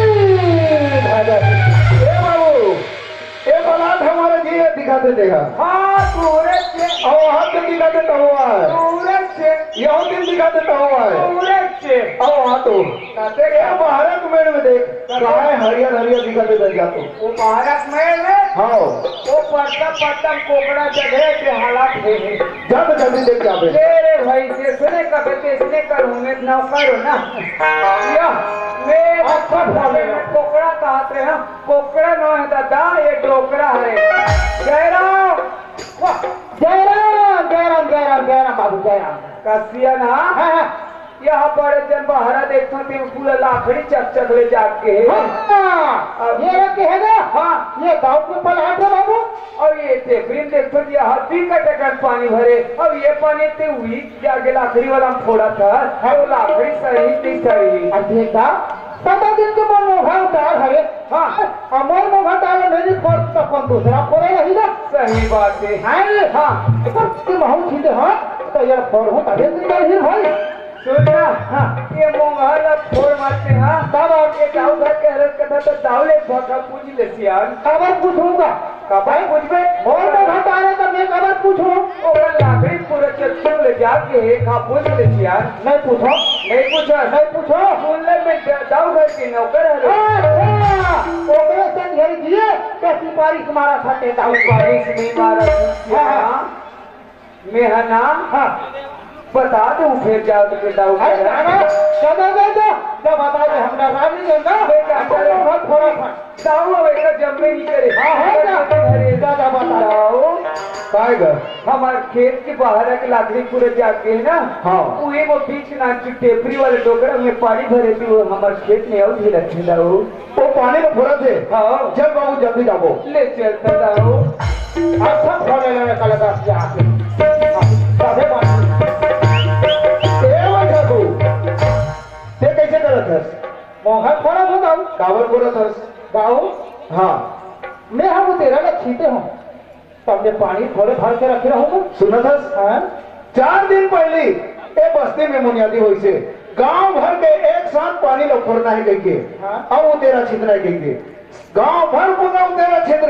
दिखाते देखा हाँ सूरज से और हाथ से दिखा देता हुआ है सूरज से यह दिन दिखा देता हुआ है सूरज से और हाँ तो भारत मेड़ में देख कहा है हरियर हरियर दिखा देता जा तो वो भारत में हाँ वो पट्टा पट्टा कोकड़ा जगह के हालात है जल्द जल्दी देख क्या पे तेरे भाई से सुने कभी इसने करूँगे ना करो ना या मैं कोकड़ा कहते हैं कोकड़ा न है दादा ये डोकरा है जयराम जयराम जयराम जयराम जयराम बाबू जयराम कसिया ना यहाँ पर जन बहरा देखो तो पूरा लाखड़ी चक ले जाके ये रखे है ना हाँ ये गाँव के पलाट है बाबू और ये टेपरी देखो ये हाथी का टकन पानी भरे और ये पानी ते हुई जाके लाखड़ी वाला फोड़ा था वो लाखड़ी सही थी सही देखा 15 दिन के मन मोघा उतार हरे हाँ अमोल मोघा डाल नहीं फोड़ तक दूसरा फोड़े नहीं ना सही बात है हाँ की महू छीटे हाँ तो यार फोड़ हो तभी नहीं भाई सुनना हाँ ये मोंगला फोड़ मारते हाँ तब आपके गाँव घर के हरत कथा तो दावले भका पूछ ले सियान खबर पूछूंगा कबाई पूछबे मोर मोघा डाले तो मैं खबर पूछूं और लाकड़ी पूरा चक्कर ले जाके खा पूछ ले सियान नहीं पूछो सुन ले मैं दाव घर के नौकर है ओकरे से घेर दिए तो सिपाही तुम्हारा फटे दाऊ बारिश नहीं मारा मैं है ना हाँ बता दो फिर जाओ तो फिर दाऊ घर जब बता दे हमरा रानी लेगा थोड़ा दाऊ वैसा जम्मे नहीं करे दादा बताओ हमारे खेत के बाहर के लाकड़ी पूरे जाके है ना हाँ वो बीच ना टेपरी वाले डोकरा में पानी भरे थी वो हमारे खेत में और भी रखे दाऊ वो पानी में फोड़ा थे हाँ जब बाबू जल्दी जाओ ले चलता दाऊ अच्छा फोड़े लेने का लगा जाके ते कैसे करत है मोहन फोड़ा हो दाऊ कावर बोलत है दाऊ हाँ मैं हम तेरा ना छीटे हूँ तबने पानी थोड़े भर के रखे रहूंगा सुनत है 4 दिन पहले ए बस्ती में बुनियादी हुई से गांव भर के एक साथ पानी लो फोड़ना है कहीं के अब वो तेरा छिद्र है कहीं के गांव भर पूरा तेरा छिद्र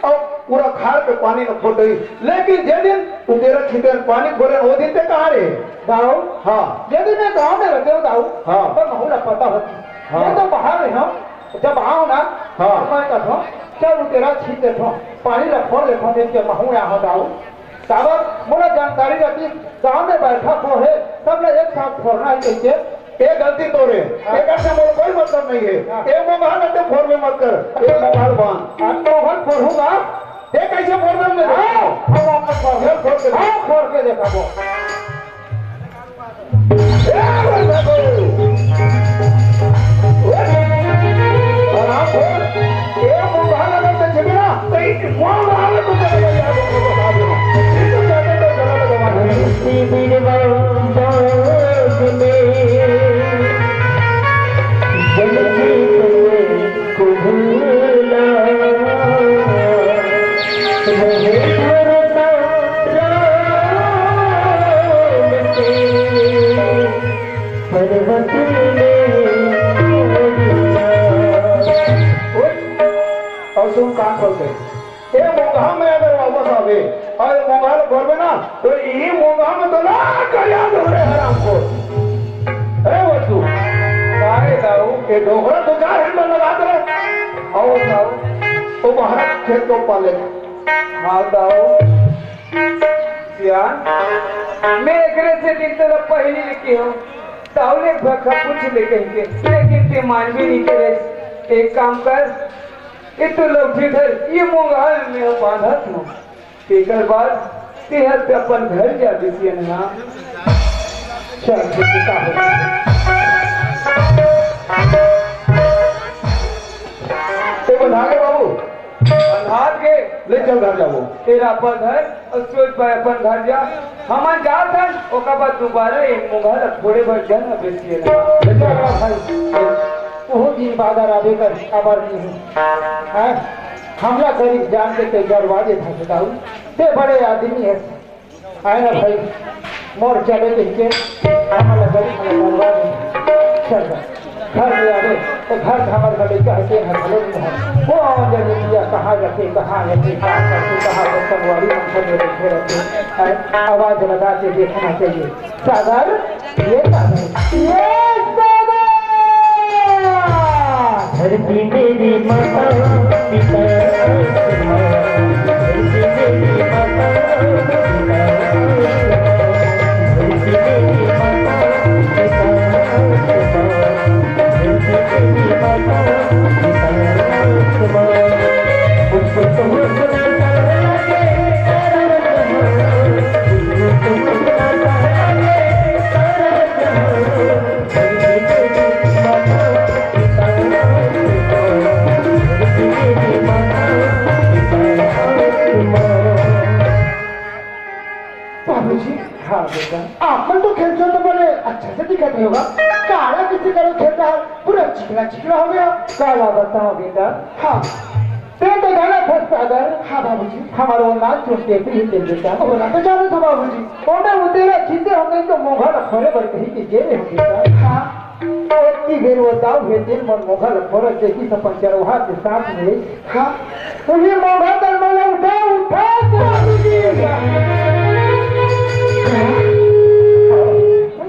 और पूरा खार पे पानी लो फोड़ रही लेकिन जे दिन तेरा छिद्र पानी फोड़े वो दिन ते कहाँ रहे दाऊ हाँ यदि मैं गाँव में रहते हूँ दाऊ हाँ तो महूला पता होती हाँ। मैं तो बाहर रही हूँ जब आओ ना हाँ। मैं कहता हूँ चल तेरा छीट देता हूँ पानी ला फोड़ लेता हूँ देख के महू यहाँ दाऊ साबर मुझे जानकारी रहती गाँव में बैठा हो है सब लोग एक साथ फोड़ना है कैसे ये गलती तो रे एक से मोर कोई मतलब नहीं है ये मोबाइल तो फोड़ में मत कर ये मोबाइल बांध मोबाइल फोड़ूंगा ये कैसे फोड़ में हम वापस फोड़ के देखा वो और सुन कान खोल के ये मोंगा में अगर वापस आवे और मोंगा घर में ना तो ये मोंगा में तो ना करिया दो रे हराम को अरे वो तू काहे दाऊ ये डोगरा तो 4 हैंडल लगा दे और दाऊ तो बाहर खेत को पाले हाँ दाऊ सियान मैं एकरे से दिन तो पहली लिखी हूँ तावले भखा कुछ ले कहेंगे लेकिन ते मान भी नहीं करे एक काम कर इतो लोग फिर ये मोंगाल में हम बांधा थो तेकर बाद तेहर पे अपन घर जा दिसिए ना चल बंधागे बाबू बंधात के ले चल घर जाओ तेरा पधर और सोच पर अपन घर जा हमन जात हन ओका बाद दोबारा एक मुंगल थोड़े भर जन बेसी है ले चल भाई बहुत दिन बाद आवे कर खबर नहीं है हमला गरीब जान के ते दरवाजे था बताऊ ते बड़े आदमी है आए ना भाई मोर चले के हमला गरीब के दरवाजे चल घर में आवे तो घर हमारे गले कहते हैं भले नहीं वो जब दिया कहाँ रखे कहाँ रखे कहाँ करते कहाँ संगवारी मंत्र में रखे रहते आवाज लगा के देखना चाहिए सागर ये धरती मेरी माता पिता धरती मेरी माता आपन तो खेलते तो बड़े अच्छे से दिखाते होगा काला किसी करो खेलता है पूरा चिकना चिकना हो गया काला बताओ बेटा हाँ ते तो गाना फंसता अगर हाँ बाबूजी हमारा वो नाच चुनते ही तेल बेटा वो ना तो जाने था बाबूजी ओने वो तेरा खींचे होंगे तो मोघा लफड़े बढ़ कहीं के जेले होंगे हाँ एक की बेर वो दाव है दिन मन मोघा लफड़े देखी सपन चरवाहा के साथ में हाँ उन्हें मोघा दरवाजा उठा बाबूजी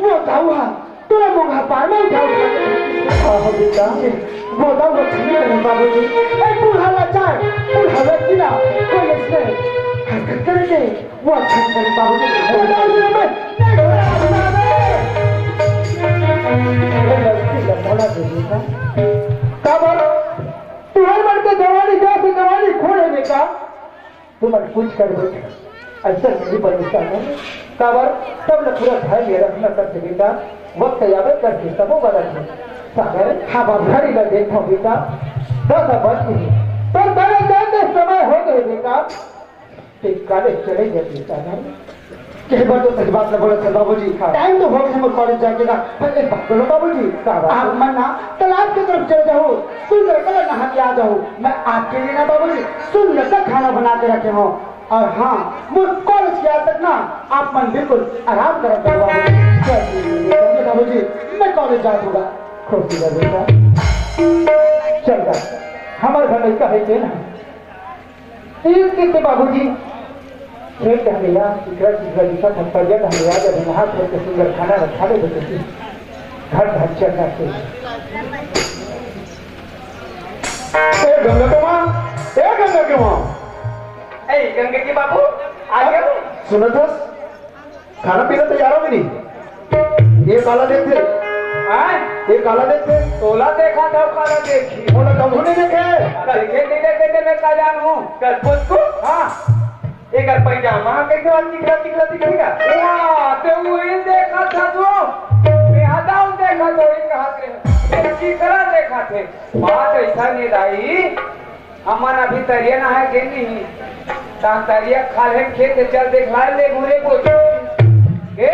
वो दावा तोरा मोघा पार में उठा हाँ बेटा वो दावा छीन नहीं बाबूजी ए बूढ़ा लाचार बूढ़ा व्यक्तिना कोई इसने हरकत करके वो अच्छा नहीं बाबूजी वो दावा में बोला बेटा काबर तुम्हारे मन के जवानी जा से जवानी खोले बेटा तुम कुछ कर बेटा ऐसा नहीं परेशान है काबर सब ने पूरा धैर्य रखना करके बेटा वक्त यावे करके सबो गलत है सागर हाँ बाबू का देखो बेटा 10 बज गई तो तेरे जाते समय हो गए बेटा कॉलेज चले गए बेटा कई बार तो सच बात न बोला था बाबूजी टाइम तो हो गया हम कॉलेज जाएगा पर एक बात बोलो बाबूजी आप मना तालाब की तरफ चले जाओ सुंदर कलर नहा के आ जाओ मैं आपके लिए ना बाबूजी सुंदर सा खाना बना के रखे हूँ और हाँ मुझ कॉलेज के आज तक ना आप मन बिल्कुल आराम कर बाबूजी मैं कॉलेज जा दूंगा खुशी का बेटा चल जा हमारे घर लड़का है ना कितने बाबूजी खेत हमें चिकरा चिकरा दिखा थप्पड़िया हमें जब नहा करके सुंदर खाना रखा दे देते घर घर चलना चाहिए गंगा के माँ गंगे की बाबू आ गया सुना था खाना पीना तैयार हो नहीं ये काला देखते ये काला देखते तोला देखा था काला देखी बोला कब नहीं देखे देखे नहीं देखे मैं का जानू कल को हाँ एक पैजामा कैसे चिकला चिकला दिखेगा वाह तो वही देखा था तो मैं हटाऊं देखा तो एक हाथ में चिकला देखा थे बात ऐसा नहीं रही अमन अभी तरिया ना है कि नहीं तांतरिया खाले खेत चल देखला ले घूरे को के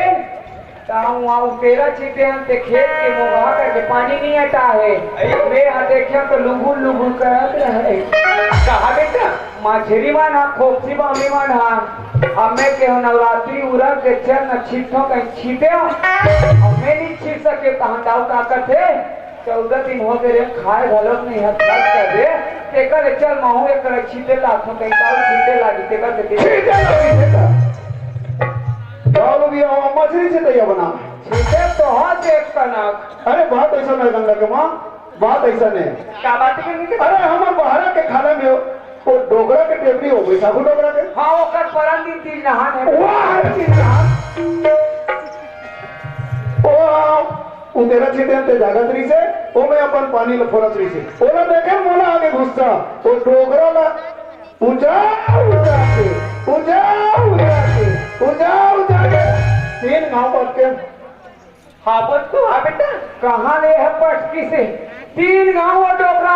ताऊ आऊ तेरा चीते हम ते खेत के मुहा करके पानी नहीं हटा है मैं आ देखियो तो लुगुल लुगुल करत रहे कहा बेटा माछरी माना खोपसी बामी माना हमें के नवरात्रि उरा के चल न छिटो कहीं छीटे हमें नहीं छीट सके कहां दाव का करते 14 दिन हो गए खाए गलत नहीं है कर दे तेकर चल महू एक छीटे लाखों कहीं दाव छीटे लागी तेकर से छीटे लागी दाल भी मछली से तैयार बना छीटे तो हाथ एक कनक अरे बात ऐसा नहीं गंगा के माँ बात ऐसा नहीं क्या बात है अरे हम बाहर के खाने में वो डोगरा के टेबली हो गई साबु डोगरा के हाँ वो कर परम दिन तीज नहान है वाह तीज नहान ओ तेरा छीटे ते जागतरी से ओ मैं अपन पानी ल फोरतरी से ओला देखे मोला आगे घुसता ओ डोगरा ला ऊंचा ऊंचा के ऊंचा ऊंचा के ऊंचा ऊंचा के 3 गांव पट के हाँ बस तो हाँ बेटा कहाँ ले है पटकी से 3 गांव और डोगरा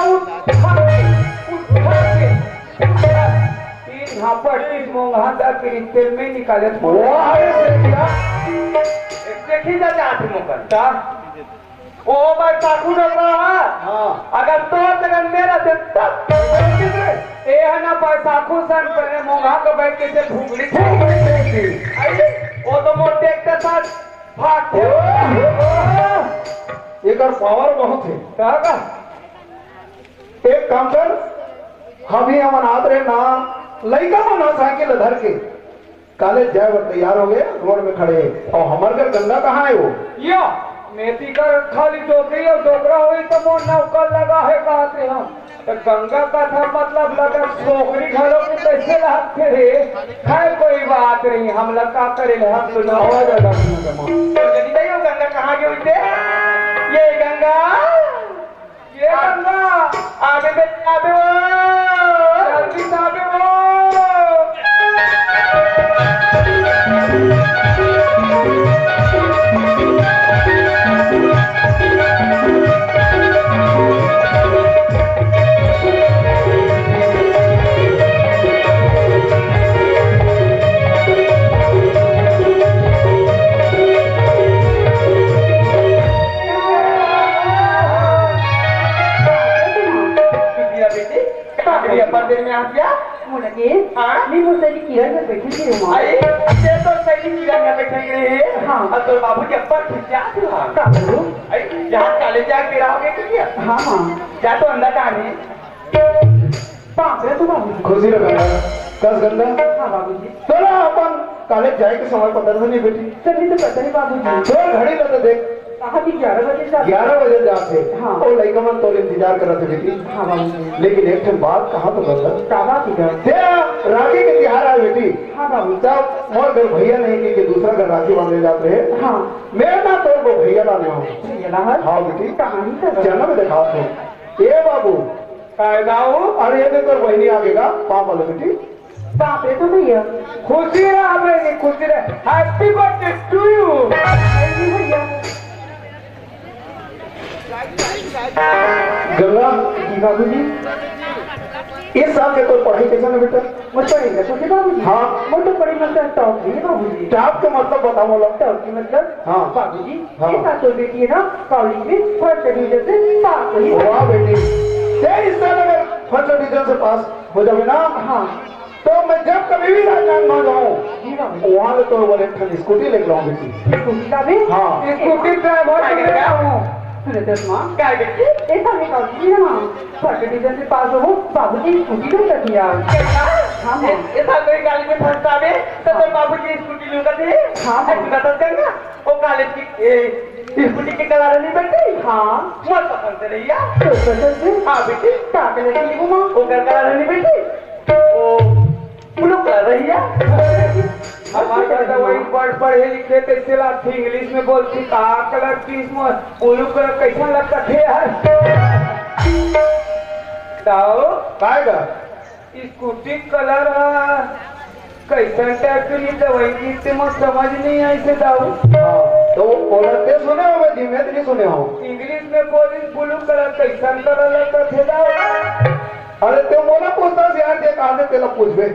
हाँ 25 मोंघा तक तेल में निकाले वो आए से क्या देखी जा चाहते मुकरता ओ भाई साकू डर रहा हाँ अगर तो तक मेरा देता ए है ना भाई साकू सन पहले मोंघा का बैठ के से भूगड़ी आई वो तो मोर देखते साथ भाग एक और पावर बहुत है का एक काम कर हम ही हम अनाथ रहे ना लड़का मना साइकिल धर के कॉलेज जाए वो तैयार हो गए रोड में खड़े और हमारे घर गंगा कहाँ है वो या मेथी कर खाली डोकरी और डोकरा हुई तो मोर नौकर लगा है कहते हम तो गंगा का था मतलब लगा छोकरी घरों में कैसे रहते रे है कोई बात नहीं हम लोग का करे हम तो आवाज आ गंगा कहाँ गए हुए ये गंगा आगे आगे जल्दी आगे वो मंदिर में आ गया मुझे नहीं वो सही किरण में बैठी थी वहाँ अरे ये तो सही किरण में बैठे रहे हाँ और तो बाबूजी अब्बा खिंचा था क्या करूँ अरे जहाँ कॉलेज जाके रहोगे क्या हाँ हाँ जा तो अंदर आने बाप रे तो बाबूजी खुशी लगा कस गंगा हाँ बाबूजी चलो अपन कॉलेज जाए के समय पता नहीं बेटी चलिए तो पता नहीं बाबूजी तो घड़ी लगा देख कहा कि 11 बजे से 11 बजे जाते हाँ। और लड़का मन तो इंतजार कर रहे थे बेटी हाँ बाबूजी लेकिन एक दिन बात कहा तो गंगा काबा की घर तेरा राखी के त्योहार आए बेटी हाँ बाबू तब मोर घर भैया नहीं कि दूसरा घर राखी बांधे जाते हैं हाँ मैं ना तो वो भैया लाने हूँ चला है हाँ बेटी कहानी कर जन्म दिखा दो ये बाबू अरे ये तो बहनी आगेगा पापा लो बेटी बाप रे तो भैया खुशी रहा बेटी खुशी रहे हैप्पी बर्थडे टू यू भैया गंगा जी बाबूजी इस साल के कोई पढ़ाई कैसा है बेटा वो पढ़ेगा तो बाबूजी हाँ। वो तो पढ़ी मतलब टॉप है बाबूजी टॉप का मतलब बताओ बोला टॉप की मतलब हाँ। बाबूजी हाँ। ये साथ तो बेटी है ना कॉलेज में फर्स्ट डिवीजन से पास हुई वाह बेटी इस साल अगर फर्स्ट डिवीजन से पास हो जाए ना हाँ तो मैं जब कभी भी राजनांदगांव जाऊँ जी बाबूजी वहाँ से तो वो एक स्कूटी लेकर आऊँ बेटी स्कूटी भी हाँ। स्कूटी ड्राइवर सुने तो माँ क्या बेटी ऐसा नहीं कॉलेज में ना फर्स्ट डिवीजन से पास हो बाबूजी स्कूटी नहीं कर दिया हाँ हाँ ऐसा कोई कॉलेज में फर्स्ट आवे तो तेरे बाबूजी स्कूटी लूंगा थे हाँ। बता देंगे वो कॉलेज की स्कूटी की कलर नहीं बैठी हाँ मत पसंद से रही तो पसंद से हाँ बेटी काट लेगी वो माँ वो कलर नहीं बैठी वो ब्लू कलर रही है हमारे तो वही पढ़े लिखे थे चला थी इंग्लिश में बोलती कहा कलर की ब्लू कलर कैसा लगता थे यार ताओ काएगा स्कूटी कलर कैसा टाइप की दवाई की समझ नहीं आई से दाऊ हाँ तो बोलते सुने हो मैं धीमे नहीं सुने हो इंग्लिश में बोली ब्लू कलर कैसा कलर लगता थे दाऊ अरे तो मोला पूछता से यार कहा से तेला पूछबे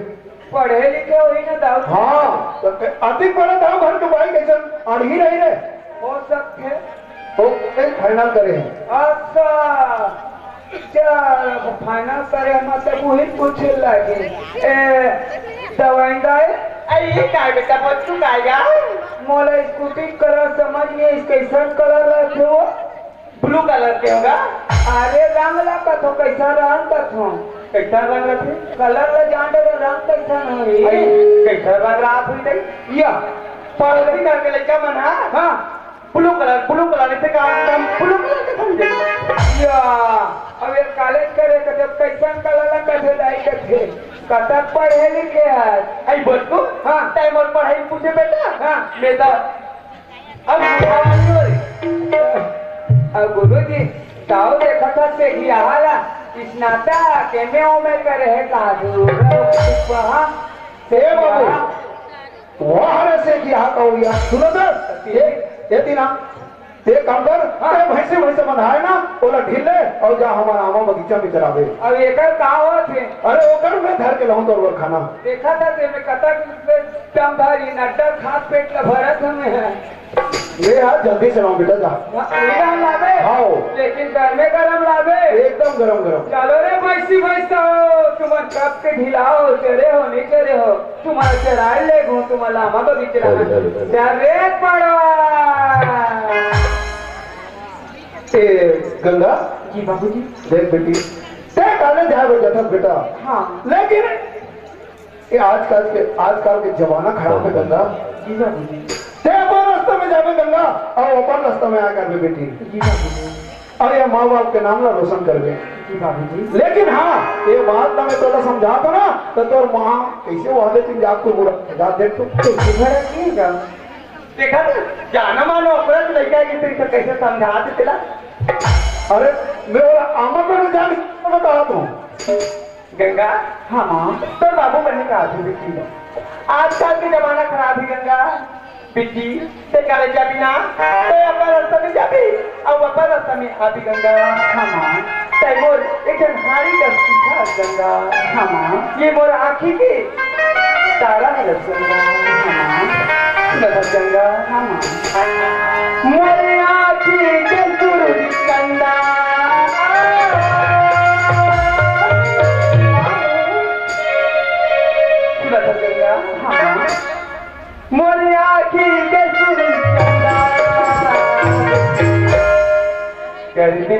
पढ़े लिखे हुई ना दाऊ हाँ तो अधिक पढ़ा था घर के भाई कैसे अड़ही रही रे हो सकते तो फाइनल करे अच्छा क्या फाइनल करे मतलब वही पूछे लगे दवाई दाए ये क्या बेटा बच्चू गाएगा मोला स्कूटी कलर समझ नहीं कैसा कलर रखे हो ब्लू कलर के होगा अरे रंग लगा तो कैसा रंग का था कैसा रंग रखे कलर ल जान दे रंग कैसा नहीं कैसा रंग रात हुई नहीं या पढ़ाई करके लड़का मन हाँ ब्लू कलर से काम ब्लू कलर के समझे या अब ये कॉलेज करे तो जब कैसा कलर कैसे दाई करते कतक पढ़े लिखे है आई बोल को हाँ टाइम और पढ़ाई पूछे बेटा हाँ मैं तो अब गुरुजी ताऊ देखा था से किया हाला स्नाता केमे में करे है काजू वहाँ ए बाबू वहाँ से किया कहूँ यार सुनो सर ये दिना ते काम कर भैंसे बंधाए ना ओला ढील ले और जा हमारा आमा बगीचा में चरावे। अब एकर का होत है? अरे ओकर में धर के लाऊं तोर खाना देखा था ते में कतक दमधारी नड्डा खात पेट का भरत हमें है। ले यार जल्दी से लाऊं बेटा जा। गरम लावे? हाँ लेकिन घर में गरम लावे? एकदम गरम गरम। चलो रे भैंसी भैंसा हो तुम कब के ढिलाओ चरे हो नहीं चरे हो तुम्हारा चराए ले गो तुम्हारा आमा बगीचा रे पड़ा। गंगा जी बाबूजी। देख बेटी ते काले जाए जाता बेटा। हाँ लेकिन ये आजकल के जमाना खराब है गंगा। जी बाबूजी। ते अपन रास्ते में जावे गंगा और अपन रास्ते में आकर में बेटी। जी बाबूजी। और ये माँ बाप के नाम ला रोशन कर दे। जी बाबूजी। लेकिन हाँ ये बात ना मैं तोला समझा तो ना तो तोर माँ कैसे वादे तीन जाग को बुरा जा देख तो देखा ना जाना मानो अपराध लड़का की तरीके कैसे समझा देला। अरे मेरा आमा को जान बता दूं गंगा। हाँ तो बाबू बनने का आदमी बेटी है आजकल के जमाना खराब है गंगा बेटी ते करे जाबी ना ते अपन रास्ता में जाबी अब अपन रास्ता में आबी गंगा। हाँ ते मोर एक जन हारी का सीखा गंगा। हाँ ये मोर आँखी की तारा है गंगा। हाँ गंगा। हाँ मोर आँखी के सूरज कंदा गंगा। हाँ मोर आँखी के सूरज कंदा कर दे